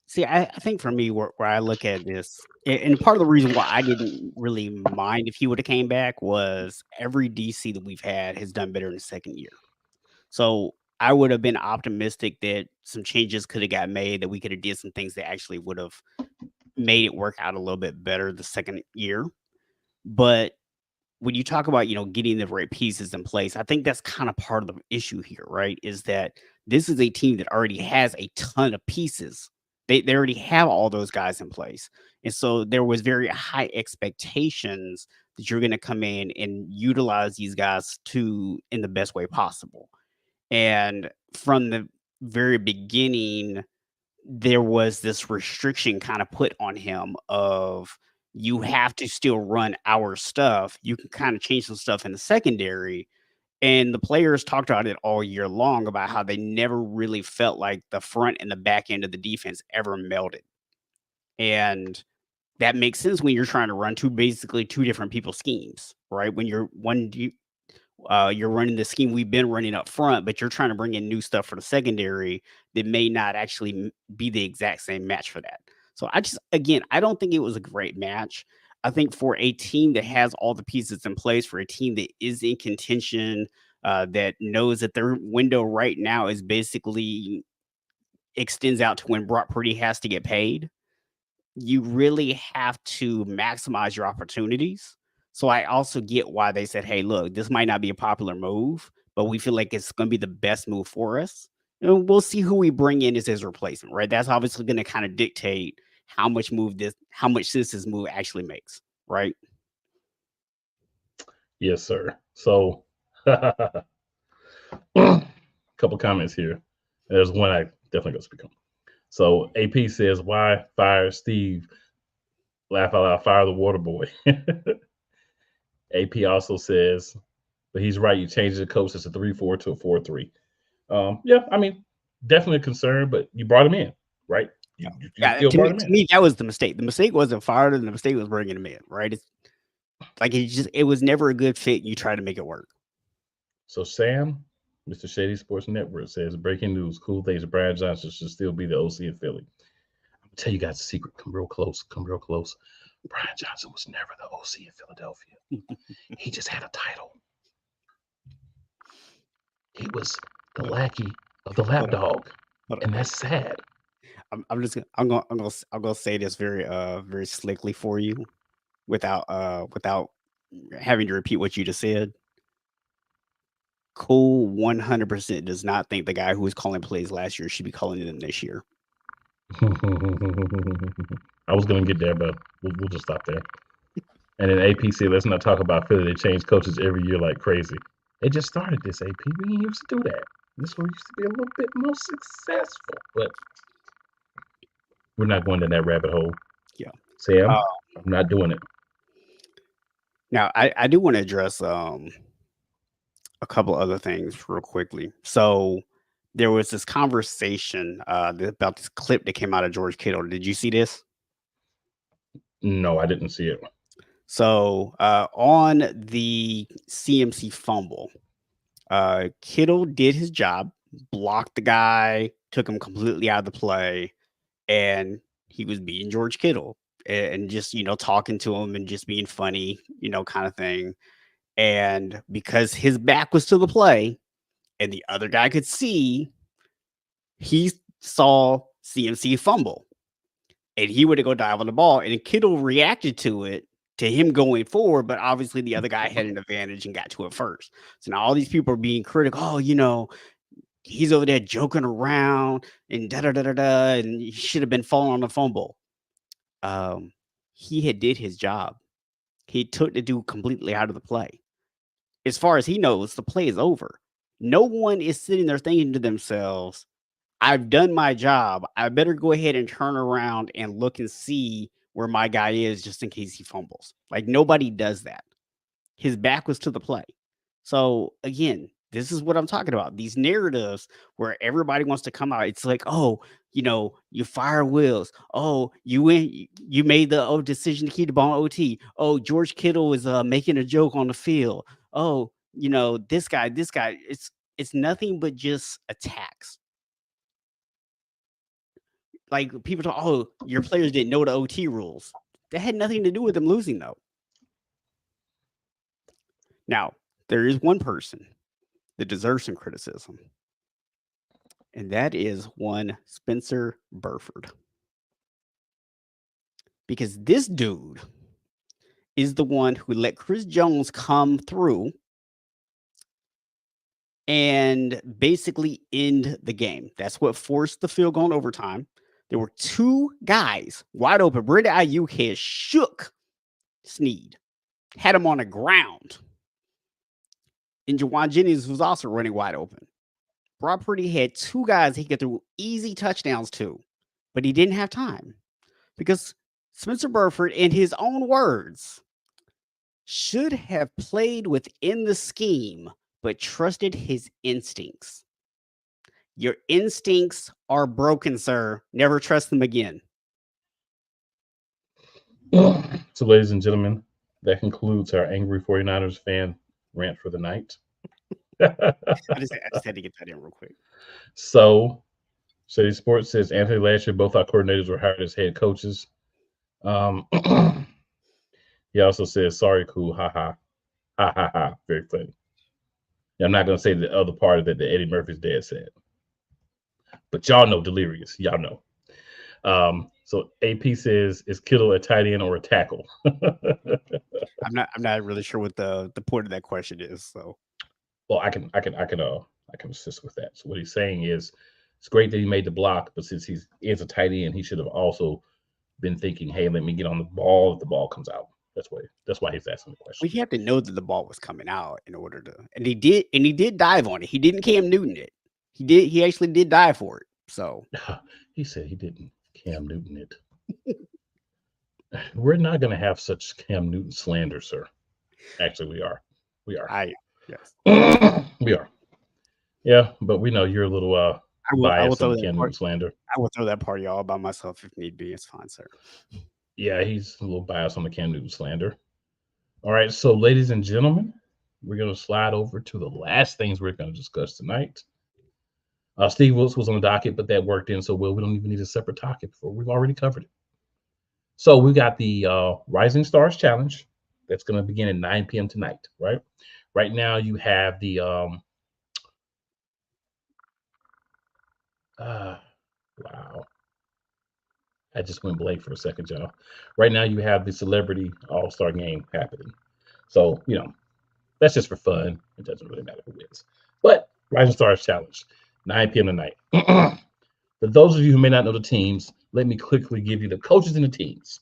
See, I think for me, where I look at this, and part of the reason why I didn't really mind if he would have came back was every DC that we've had has done better in the second year. So I would have been optimistic that some changes could have got made, that we could have did some things that actually would have made it work out a little bit better the second year. But when you talk about, getting the right pieces in place, I think that's kind of part of the issue here, right? Is that this is a team that already has a ton of pieces. They already have all those guys in place. And so there was very high expectations that you're going to come in and utilize these guys to in the best way possible. And from the very beginning, there was this restriction kind of put on him of you have to still run our stuff. You can kind of change some stuff in the secondary. And the players talked about it all year long about how they never really felt like the front and the back end of the defense ever melded. And that makes sense when you're trying to run basically two different people's schemes, right? When you're running the scheme we've been running up front, but you're trying to bring in new stuff for the secondary that may not actually be the exact same match for that. So again, I don't think it was a great match. I think for a team that has all the pieces in place, for a team that is in contention, that knows that their window right now is basically extends out to when Brock Purdy has to get paid, you really have to maximize your opportunities. So I also get why they said, "Hey, look, this might not be a popular move, but we feel like it's going to be the best move for us. And we'll see who we bring in as his replacement, right? That's obviously going to kind of dictate how much sense this move actually makes, right?" Yes, sir. So a couple comments here. There's one I definitely going to speak on. So AP says, why fire Steve? Laugh out loud, fire the water boy. AP also says, but he's right. You changed the coach as a 3-4 to a 4-3. Yeah, I mean, definitely a concern, but you brought him in, right? You Yeah, still brought him to in. me, that was the mistake. The mistake wasn't firing him, the mistake was bringing him in, right? It's like it was never a good fit. You try to make it work. So Sam, Mr. Shady Sports Network says, breaking news, cool things, Brad Johnson should still be the OC in Philly. I'm gonna tell you guys a secret. Come real close. Come real close. Brian Johnson was never the OC in Philadelphia. He just had a title. He was the lackey of the lapdog, Hold and that's sad. I'm gonna say this very slickly for you without having to repeat what you just said. Cole 100% does not think the guy who was calling plays last year should be calling them this year. I was gonna get there, but we'll just stop there. And then APC, let's not talk about Philly. They change coaches every year like crazy. They just started this AP. We didn't used to do that. This one used to be a little bit more successful, but we're not going down that rabbit hole. Yeah. Sam, Uh, I'm not doing it. Now I do want to address a couple other things real quickly. So there was this conversation about this clip that came out of George Kittle. Did you see this? No, I didn't see it. So on the CMC fumble, Kittle did his job, blocked the guy, took him completely out of the play, and he was being George Kittle and just talking to him and just being funny, kind of thing. And because his back was to the play and the other guy could see, he saw CMC fumble and he would go dive on the ball, and Kittle reacted to it, to him going forward, but obviously the other guy had an advantage and got to it first. So now all these people are being critical. Oh, he's over there joking around and da da da da da, and he should have been falling on the fumble. He had did his job. He took the dude completely out of the play. As far as he knows, the play is over. No one is sitting there thinking to themselves, I've done my job. I better go ahead and turn around and look and see where my guy is just in case he fumbles. Like nobody does that. His back was to the play. So again, this is what I'm talking about. These narratives where everybody wants to come out. It's like, oh, you fire Wills. Oh, you made the decision to keep the ball on OT. Oh, George Kittle is making a joke on the field. Oh, this guy. It's nothing but just attacks. Like people talk, oh, your players didn't know the OT rules. That had nothing to do with them losing, though. Now, there is one person that deserves some criticism, and that is one Spencer Burford. Because this dude is the one who let Chris Jones come through and basically end the game. That's what forced the field goal in overtime. There were two guys wide open. Brandon Ayuk had shook Snead, had him on the ground. And Jawan Jennings was also running wide open. Broad Purdy had two guys he could throw easy touchdowns to, but he didn't have time because Spencer Burford, in his own words, should have played within the scheme, but trusted his instincts. Your instincts are broken, sir. Never trust them again. So, ladies and gentlemen, that concludes our angry 49ers fan rant for the night. I just had to get that in real quick. So, City Sports says Anthony last year, both our coordinators were hired as head coaches. He also says, sorry, cool, ha ha, ha ha ha, very funny. I'm not going to say the other part of that Eddie Murphy's dad said, but y'all know delirious. Y'all know. So AP says, is Kittle a tight end or a tackle? I'm not really sure what the point of that question is. So, well, I can assist with that. So what he's saying is, it's great that he made the block, but since he is a tight end, he should have also been thinking, hey, let me get on the ball if the ball comes out. That's why he's asking the question. We have to know that the ball was coming out in order to, and he did dive on it. He didn't Cam Newton it. He actually did dive for it. So he said he didn't Cam Newton it. We're not going to have such Cam Newton slander, sir. Actually, we are. Yes. We are. Yeah, but we know you're a little biased on Cam Newton slander. I will throw that party all by myself if need be. It's fine, sir. Yeah, he's a little biased on the Cam Newton slander. All right, so ladies and gentlemen, we're going to slide over to the last things we're going to discuss tonight. Steve Wilkes was on the docket, but that worked in so well we don't even need a separate topic for. We've already covered it. So we got the Rising Stars Challenge that's going to begin at 9 p.m. tonight, right? Right now you have the wow. I just went blank for a second, y'all. Right now you have the Celebrity All-Star Game happening. So, that's just for fun. It doesn't really matter who wins. But Rising Stars Challenge, 9 p.m. tonight. For those of you who may not know the teams, let me quickly give you the coaches and the teams.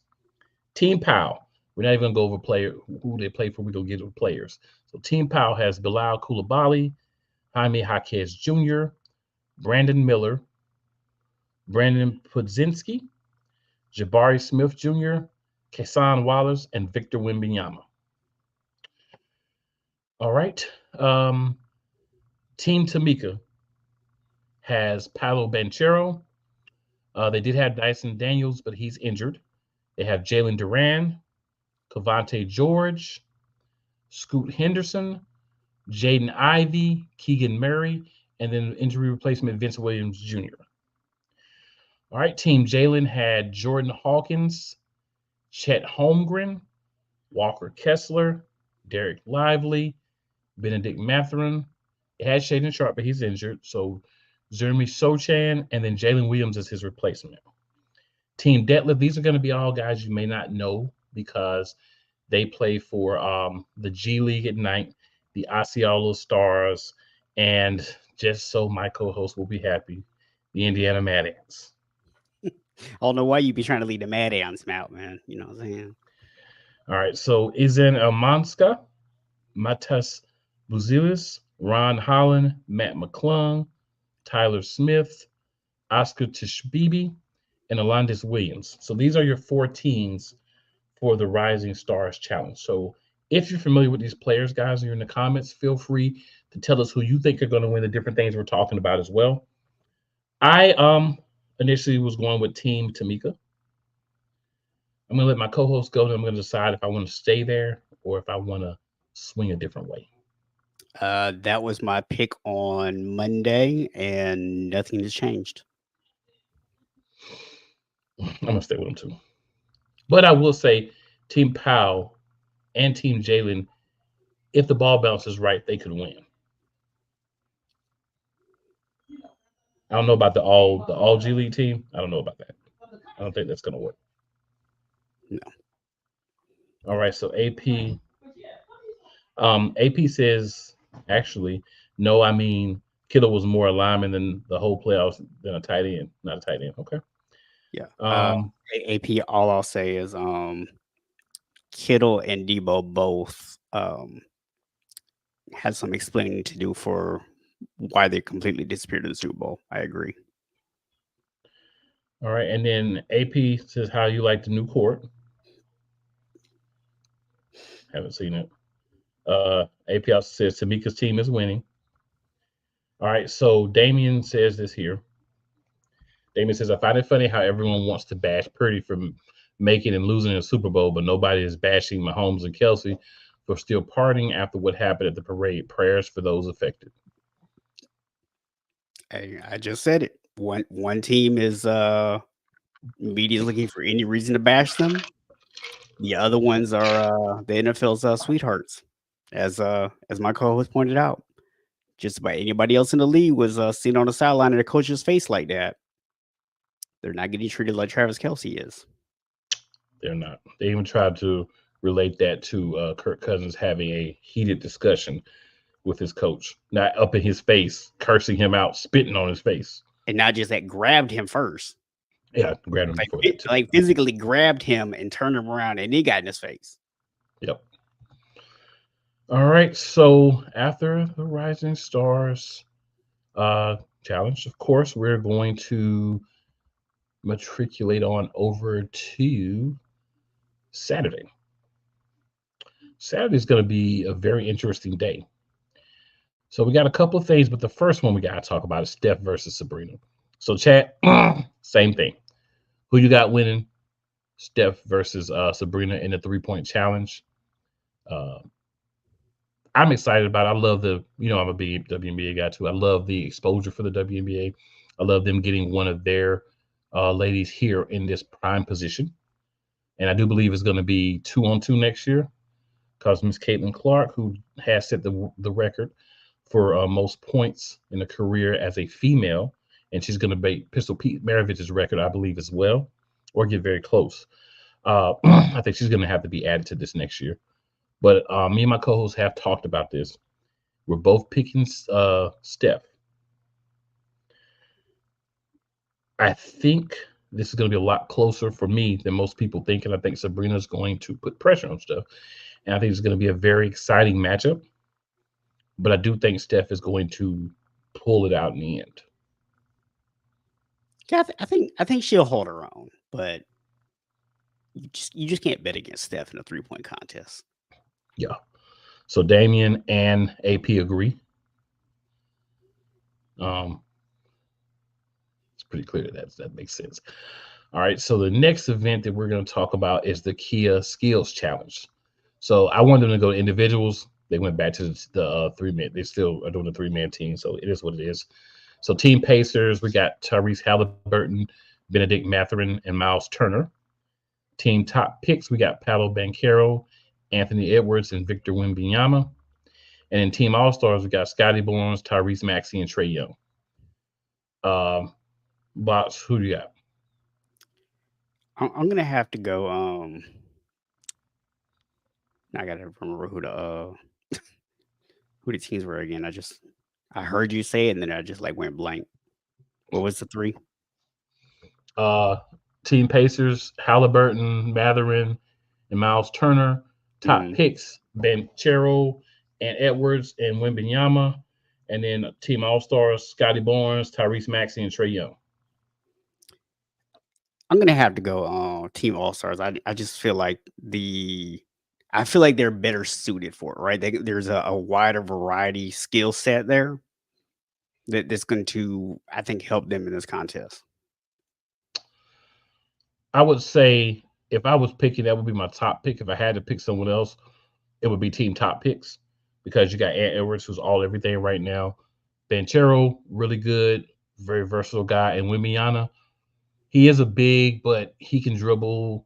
Team POW. We're not even going to go over who they play for. We're going to get to the players. So Team POW has Bilal Coulibaly, Jaime Jaquez Jr., Brandon Miller, Brandon Pudzinski, Jabari Smith Jr., Kasan Wallace, and Victor Wembanyama. All right. Team Tamika has Paolo Banchero. They did have Dyson Daniels, but he's injured. They have Jalen Duran, Cavante George, Scoot Henderson, Jaden Ivey, Keegan Murray, and then injury replacement Vince Williams Jr. All right, Team Jalen had Jordan Hawkins, Chet Holmgren, Walker Kessler, Derek Lively, Benedict Mathurin. It had Shaden Sharp, but he's injured. So Jeremy Sochan, and then Jalen Williams is his replacement. Team Detlef, these are going to be all guys you may not know because they play for the G League at night, the Osceola Stars, and just so my co-host will be happy, the Indiana Mad Ants. I don't know why you be trying to leave the Mad Ants out, man. You know what I'm saying? All right, so Izen Almanska, Matas Buzilis, Ron Holland, Matt McClung, Tyler Smith, Oscar Tishbibi, and Alondis Williams. So these are your 4 teams for the Rising Stars Challenge. So if you're familiar with these players, guys, and you're in the comments, feel free to tell us who you think are going to win the different things we're talking about as well. I initially was going with Team Tamika. I'm going to let my co-host go, and I'm going to decide if I want to stay there or if I want to swing a different way. That was my pick on Monday, and nothing has changed. I'm going to stay with them too. But I will say Team Powell and Team Jalen, if the ball bounces right, they could win. I don't know about the all G League team. I don't know about that. I don't think that's going to work. No. All right, so AP says, actually, no, I mean, Kittle was more a lineman than the whole playoffs than a tight end, not a tight end. Okay. Yeah. AP, all I'll say is Kittle and Debo both had some explaining to do for why they completely disappeared in the Super Bowl. I agree. All right, and then AP says how you like the new court. Haven't seen it. AP also says Tamika's team is winning. All right, so Damien says this here. Damien says, I find it funny how everyone wants to bash Purdy for making and losing a Super Bowl, but nobody is bashing Mahomes and Kelsey for still partying after what happened at the parade. Prayers for those affected. Hey, I just said it. One team is media looking for any reason to bash them. The other ones are the NFL's sweethearts, as my co-host pointed out. Just about anybody else in the league was sitting on the sideline of their coach's face like that. They're not getting treated like Travis Kelce is. They're not. They even tried to relate that to Kirk Cousins having a heated discussion with his coach, not up in his face, cursing him out, spitting on his face. And not just that, grabbed him first. Yeah, grabbed him before that too. Like physically grabbed him and turned him around, and he got in his face. Yep. All right. So after the Rising Stars challenge, of course, we're going to matriculate on over to Saturday. Saturday is going to be a very interesting day. So we got a couple of things, but the first one we got to talk about is Steph versus Sabrina. So chat, same thing. Who you got winning? Steph versus Sabrina in the 3-point challenge. I'm excited about it. I love I'm a big WNBA guy too. I love the exposure for the WNBA. I love them getting one of their ladies here in this prime position. And I do believe it's going to be 2-on-2 next year because Miss Caitlin Clark, who has set the record for most points in a career as a female, and she's going to beat Pistol Pete Maravich's record, I believe, as well, or get very close. I think she's going to have to be added to this next year. But me and my co-hosts have talked about this. We're both picking Steph. I think this is going to be a lot closer for me than most people think, and I think Sabrina's going to put pressure on Steph. And I think it's going to be a very exciting matchup. But I do think Steph is going to pull it out in the end. Yeah, I think she'll hold her own, but you just can't bet against Steph in a 3-point contest. Yeah. So Damien and AP agree. It's pretty clear that makes sense. All right, so the next event that we're going to talk about is the Kia Skills Challenge. So I wanted them to go to individuals. They went back to the 3 man. They still are doing the 3 man team, so it is what it is. So Team Pacers, we got Tyrese Halliburton, Benedict Mathurin, and Miles Turner. Team Top Picks, we got Paolo Banchero, Anthony Edwards, and Victor Wembanyama. And in Team All Stars, we got Scotty Barnes, Tyrese Maxey, and Trey Young. Box, who do you got? I'm gonna have to go. I gotta remember who the teams were again. I heard you say it, and then I just like went blank. What was the three? Uh, Team Pacers, Halliburton, Mathurin, and Miles Turner. Top Mm, picks, Banchero and Edwards and Wembanyama. And then Team All Stars, Scotty Barnes, Tyrese Maxey, and Trey Young. I'm gonna have to go. Team All Stars. I just feel like I feel like they're better suited for it, right? There's a wider variety skill set there that's going to, I think, help them in this contest. I would say if I was picking, that would be my top pick. If I had to pick someone else, it would be Team Top Picks because you got Ant Edwards, who's all everything right now. Banchero, really good, very versatile guy. And Wimiana, he is a big, but he can dribble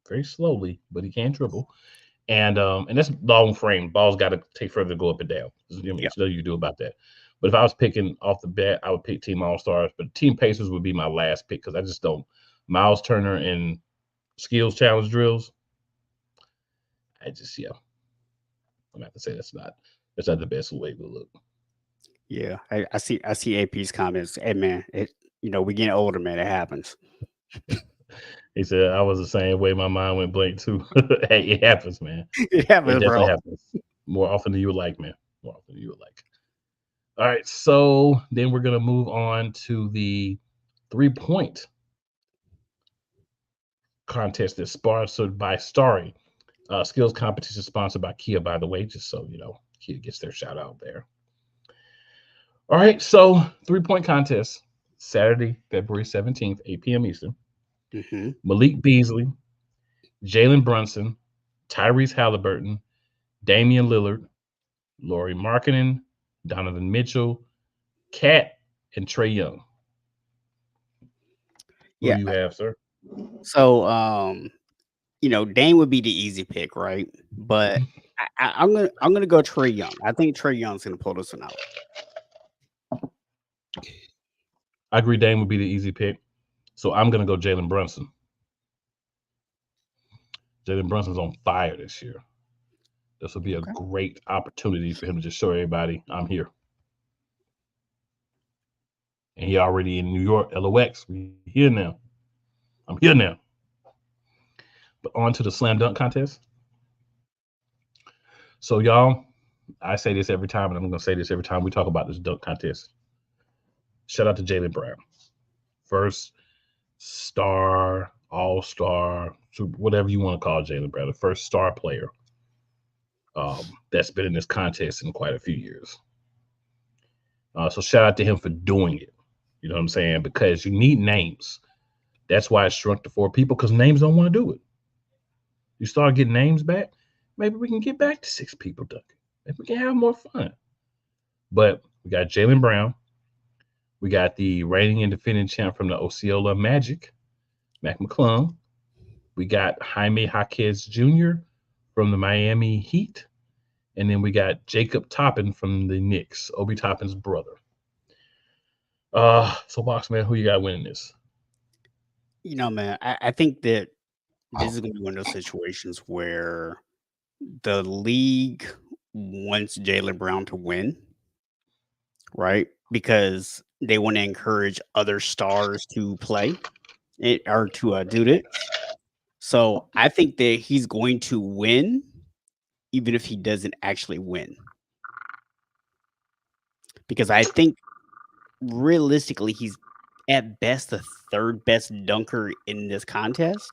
very slowly, but he can dribble. And that's long frame. Ball's got to take further to go up and down. I mean, Yeah. there's nothing you can do about that. But if I was picking off the bat, I would pick Team All Stars. But Team Pacers would be my last pick because I just don't. Miles Turner and skills challenge drills. I just I'm gonna have to say that's not the best way to look. Yeah. I see AP's comments. Hey man, we getting older, man. It happens. He said I was the same way. My mind went blank too. Hey, it happens, man. It It happens, definitely bro. happens more often than you would like, man. More often than you would like. All right, so then we're gonna move on to the 3 point contest that's sponsored by Starry. Skills competition sponsored by Kia, by the way, just so you know, Kia gets their shout out there. All right, so 3 point contest, Saturday, February 17th, 8 p.m. Eastern. Hmm. Malik Beasley, Jalen Brunson, Tyrese Halliburton, Damian Lillard, Laurie Markkinen, Donovan Mitchell, Cat, and Trey Young. Who Yeah. do you have, sir? So, Dame would be the easy pick, right? But I'm gonna go Trey Young. I think Trey Young's gonna pull this one out. I agree Dame would be the easy pick. So I'm going to go Jalen Brunson. Jalen Brunson's on fire this year. This will be a Okay. great opportunity for him to just show everybody I'm here. And he already in New York, LOX. We here now. I'm here now. But on to the slam dunk contest. So y'all, I say this every time, and I'm going to say this every time we talk about this dunk contest. Shout out to Jalen Brown. First star, all star, whatever you want to call Jalen Brown, the first star player that's been in this contest in quite a few years. So shout out to him for doing it. You know what I'm saying? Because you need names. That's why it shrunk to 4 people because names don't want to do it. You start getting names back, maybe we can get back to 6 people dunking. Maybe we can have more fun. But we got Jalen Brown. We got the reigning and defending champ from the Osceola Magic, Mac McClung. We got Jaime Jaquez Jr. from the Miami Heat. And then we got Jacob Toppin from the Knicks, Obi Toppin's brother. So Boxman, who you got winning this? Man, I think that this is gonna be one of those situations where the league wants Jalen Brown to win, right? Because they want to encourage other stars to play it or to do this. So I think that he's going to win, even if he doesn't actually win, because I think realistically he's at best the third best dunker in this contest,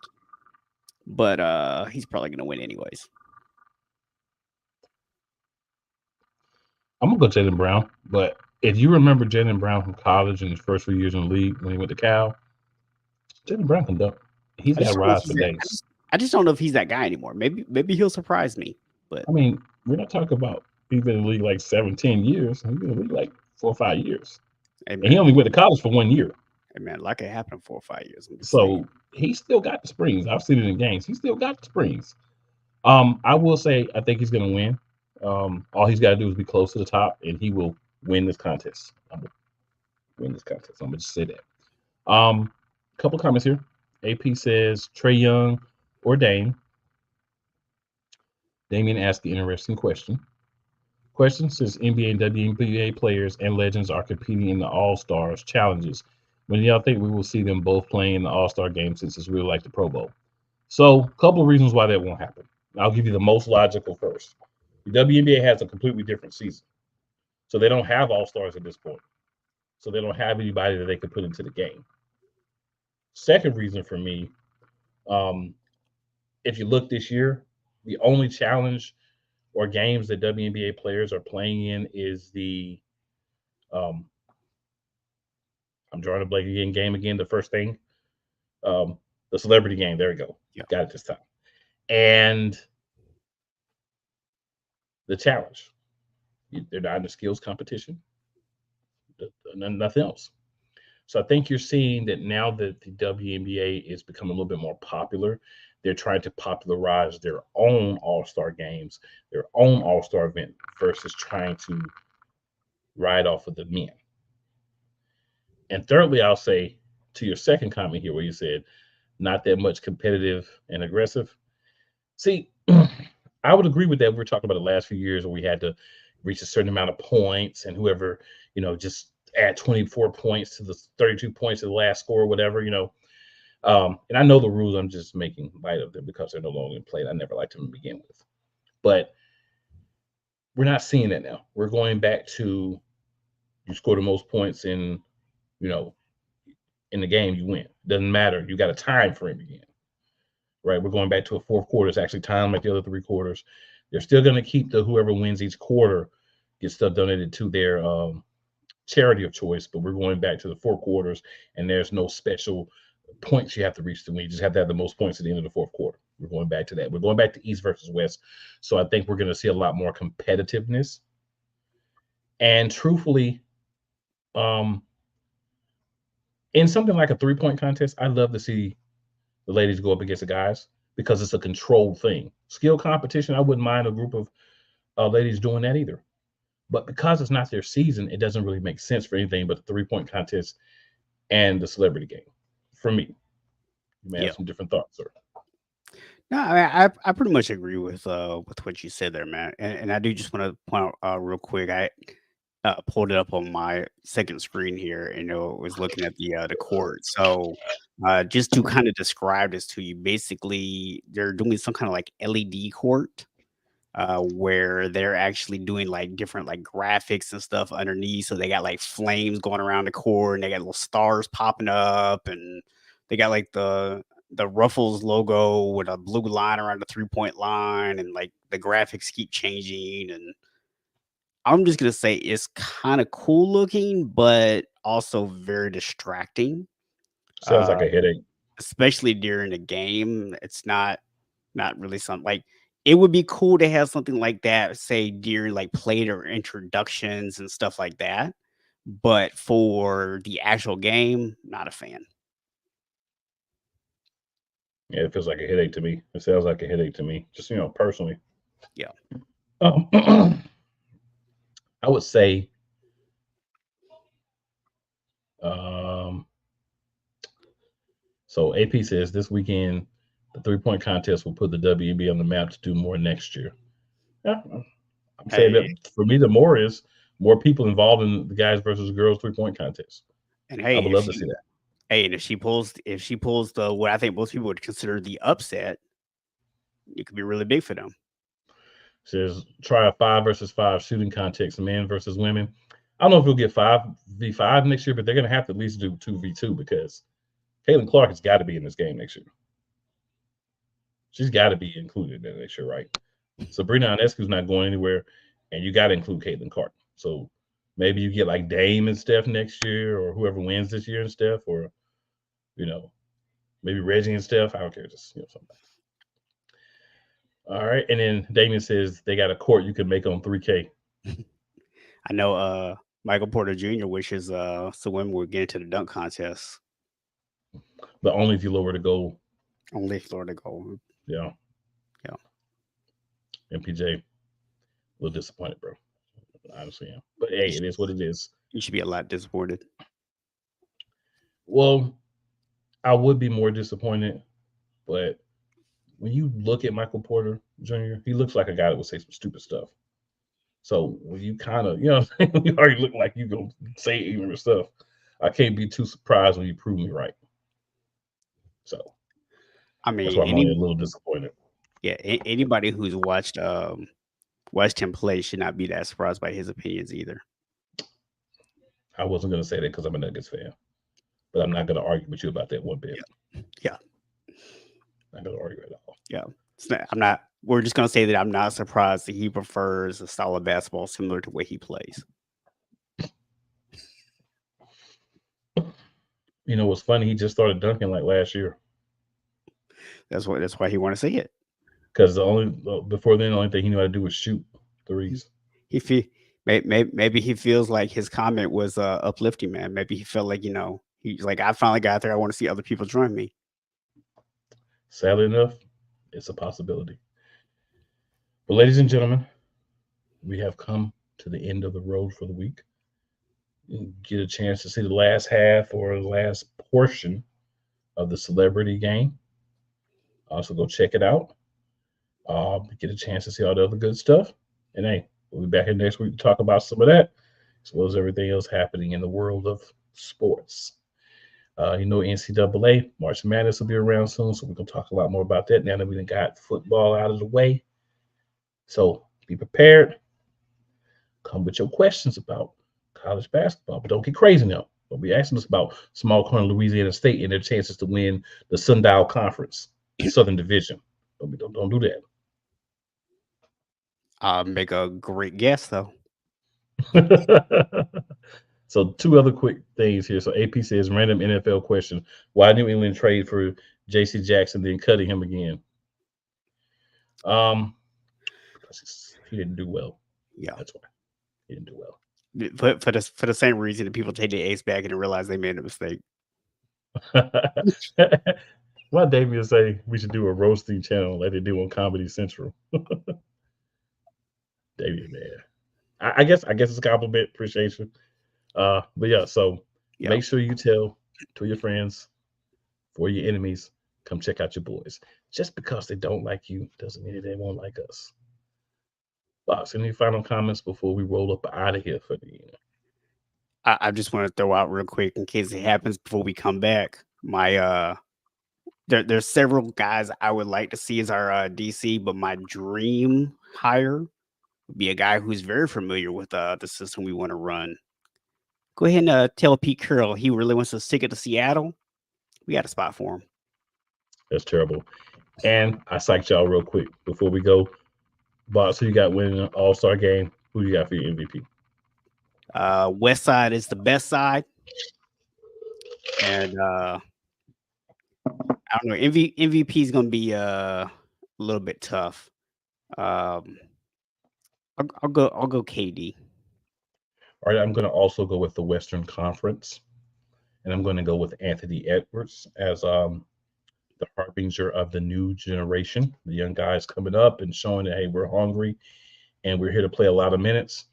but he's probably gonna win anyways. I'm gonna go Jalen Brown, but if you remember Jalen Brown from college in his first few years in the league when he went to Cal, Jaylen Brown can dunk. He's got rise for days. I just don't know if he's that guy anymore. Maybe he'll surprise me. But I mean, we're not talking about he's been in the league like 17 years. He's been in the league like 4 or 5 years. hey, And he only went to college for 1 year. hey man, like it happened 4 or 5 years. I'm just So saying. he still got the springs. I've seen it in games. He still got the springs. I will say I think he's gonna win. All he's got to do is be close to the top, and he will win this contest. I'm gonna win this contest. I'm gonna just say that. Couple comments here. AP says Trae Young or Dame. Damien asked the interesting question. Question since NBA and WNBA players and legends are competing in the All Stars challenges, when y'all think we will see them both playing in the All Star game since it's really like the Pro Bowl? So, a couple of reasons why that won't happen. I'll give you the most logical first. The WNBA has a completely different season. So they don't have all stars at this point. So they don't have anybody that they could put into the game. Second reason for me, if you look this year, the only challenge or games that WNBA players are playing in is the I'm drawing a blank again, the first thing. The celebrity game. There we go. Yeah. Got it this time. And the challenge. They're not in the skills competition. Nothing else. So I think you're seeing that now that the WNBA is becoming a little bit more popular, they're trying to popularize their own all-star games, their own all-star event versus trying to ride off of the men. And thirdly, I'll say to your second comment here where you said not that much competitive and aggressive. See, I would agree with that. We were talking about the last few years where we had to reach a certain amount of points and whoever, just add 24 points to the 32 points of the last score, or whatever, and I know the rules. I'm just making light of them because they're no longer in play. I never liked them to begin with. But we're not seeing that now. We're going back to you score the most points in the game, you win. Doesn't matter. You got a time frame again. Right? We're going back to a fourth quarter. It's actually time like the other three quarters. They're still going to keep whoever wins each quarter gets stuff donated to their charity of choice, but we're going back to the four quarters, and there's no special points you have to reach to win. You just have to have the most points at the end of the fourth quarter. We're going back to that. We're going back to East versus West. So I think we're going to see a lot more competitiveness. And truthfully, in something like a 3-point contest, I'd love to see the ladies go up against the guys because it's a controlled thing. Skill competition, I wouldn't mind a group of ladies doing that either. But because it's not their season, it doesn't really make sense for anything but the 3-point contest and the celebrity game. For me, you may have some different thoughts, sir. No, I pretty much agree with what you said there, man. And I do just want to point out real quick. I pulled it up on my second screen here, and was looking at the court. So just to kind of describe this to you, basically they're doing some kind of like LED court. Where they're actually doing like different like graphics and stuff underneath. So they got like flames going around the court, and they got little stars popping up, and they got like the Ruffles logo with a blue line around the 3-point line, and like the graphics keep changing. And I'm just gonna say it's kind of cool looking, but also very distracting. Sounds like a headache. Especially during the game. It's not really something like it would be cool to have something like that, say during like play or introductions and stuff like that. But for the actual game, not a fan. Yeah, it feels like a headache to me. It sounds like a headache to me, just personally. Yeah. I would say, so AP says this weekend the 3-point contest will put the WNBA on the map to do more next year. Yeah, I'm saying that for me, the more people involved in the guys versus girls 3-point contest. And hey, I would love to see that. Hey, and if she pulls the what I think most people would consider the upset, it could be really big for them. Says try a 5 versus 5 shooting contest, men versus women. I don't know if we'll get 5v5 next year, but they're going to have to at least do 2v2 because Caitlin Clark has got to be in this game next year. She's got to be included in next year, right? Sabrina Ionescu's not going anywhere, and you got to include Caitlin Clark. So maybe you get like Dame and Steph next year, or whoever wins this year and Steph, or Maybe Reggie and Steph. I don't care. Just somebody. All right. And then Damien says they got a court you can make on 3K. I know Michael Porter Jr. wishes some women would get into the dunk contest. But only if you lower the goal. Only Florida goal. Yeah. Yeah. MPJ, a little disappointed, bro. Honestly, yeah. But hey, it is what it is. You should be a lot disappointed. Well, I would be more disappointed, but when you look at Michael Porter Jr., he looks like a guy that would say some stupid stuff. So when you kind of, you already look like you gonna say ignorant stuff. I can't be too surprised when you prove me right. So I that's mean, why I'm only a little disappointed. Anybody who's watched him play should not be that surprised by his opinions either. I wasn't gonna say that because I'm a Nuggets fan, but I'm not gonna argue with you about that one bit. Yeah. Not gonna argue at all. Yeah. I'm not. We're just gonna say that I'm not surprised that he prefers a style of basketball similar to what he plays. You know what's funny? He just started dunking like last year. That's why he want to see it. Because before then, the only thing he knew how to do was shoot threes. Maybe he feels like his comment was uplifting, man. Maybe he felt like he's like, I finally got there. I want to see other people join me. Sadly enough, it's a possibility. But ladies and gentlemen, we have come to the end of the road for the week. You get a chance to see the last half or the last portion of the celebrity game. Also, go check it out. Get a chance to see all the other good stuff. And hey, we'll be back here next week to talk about some of that, as well as everything else happening in the world of sports. NCAA, March Madness will be around soon, so we're going to talk a lot more about that now that we got football out of the way. So be prepared. Come with your questions about college basketball, but don't get crazy now. Don't be asking us about small corner Louisiana State and their chances to win the Sundial Conference, Southern Division. Don't do that. Make a great guess though. So 2 other quick things here. So AP says random NFL question: why New England trade for J.C. Jackson, then cutting him again? Because he didn't do well. Yeah, that's why he didn't do well. For the same reason that people take the ace back and realize they made a mistake. Why Damien say we should do a roasting channel like they do on Comedy Central? Damien, man, I guess it's a compliment. Appreciation. But yeah, so make sure you tell 2 of your friends, 4 of your enemies, come check out your boys. Just because they don't like you doesn't mean that they won't like us. Boss, any final comments before we roll up out of here for the year? I just want to throw out real quick in case it happens before we come back. There's several guys I would like to see as our DC, but my dream hire would be a guy who's very familiar with the system we want to run. Go ahead and tell Pete Carroll he really wants to stick it to Seattle. We got a spot for him. That's terrible. And I psyched y'all real quick before we go. Boss, who you got winning an All-Star game? Who you got for your MVP? West Side is the best side. And I don't know. MVP is going to be a little bit tough. I'll go KD. All right, I'm going to also go with the Western Conference, and I'm going to go with Anthony Edwards as the harbinger of the new generation, the young guys coming up and showing that, hey, we're hungry and we're here to play a lot of minutes,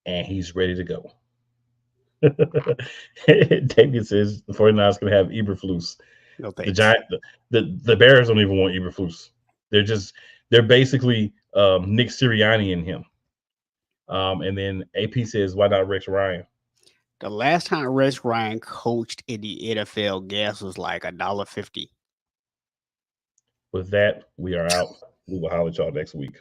and he's ready to go. David says the 49ers going to have Eberflus. No the Giant, the Bears don't even want Eberflus. They're basically Nick Sirianni in him. And then AP says, why not Rex Ryan? The last time Rex Ryan coached in the NFL, gas was like $1.50. With that, we are out. We will holler at y'all next week.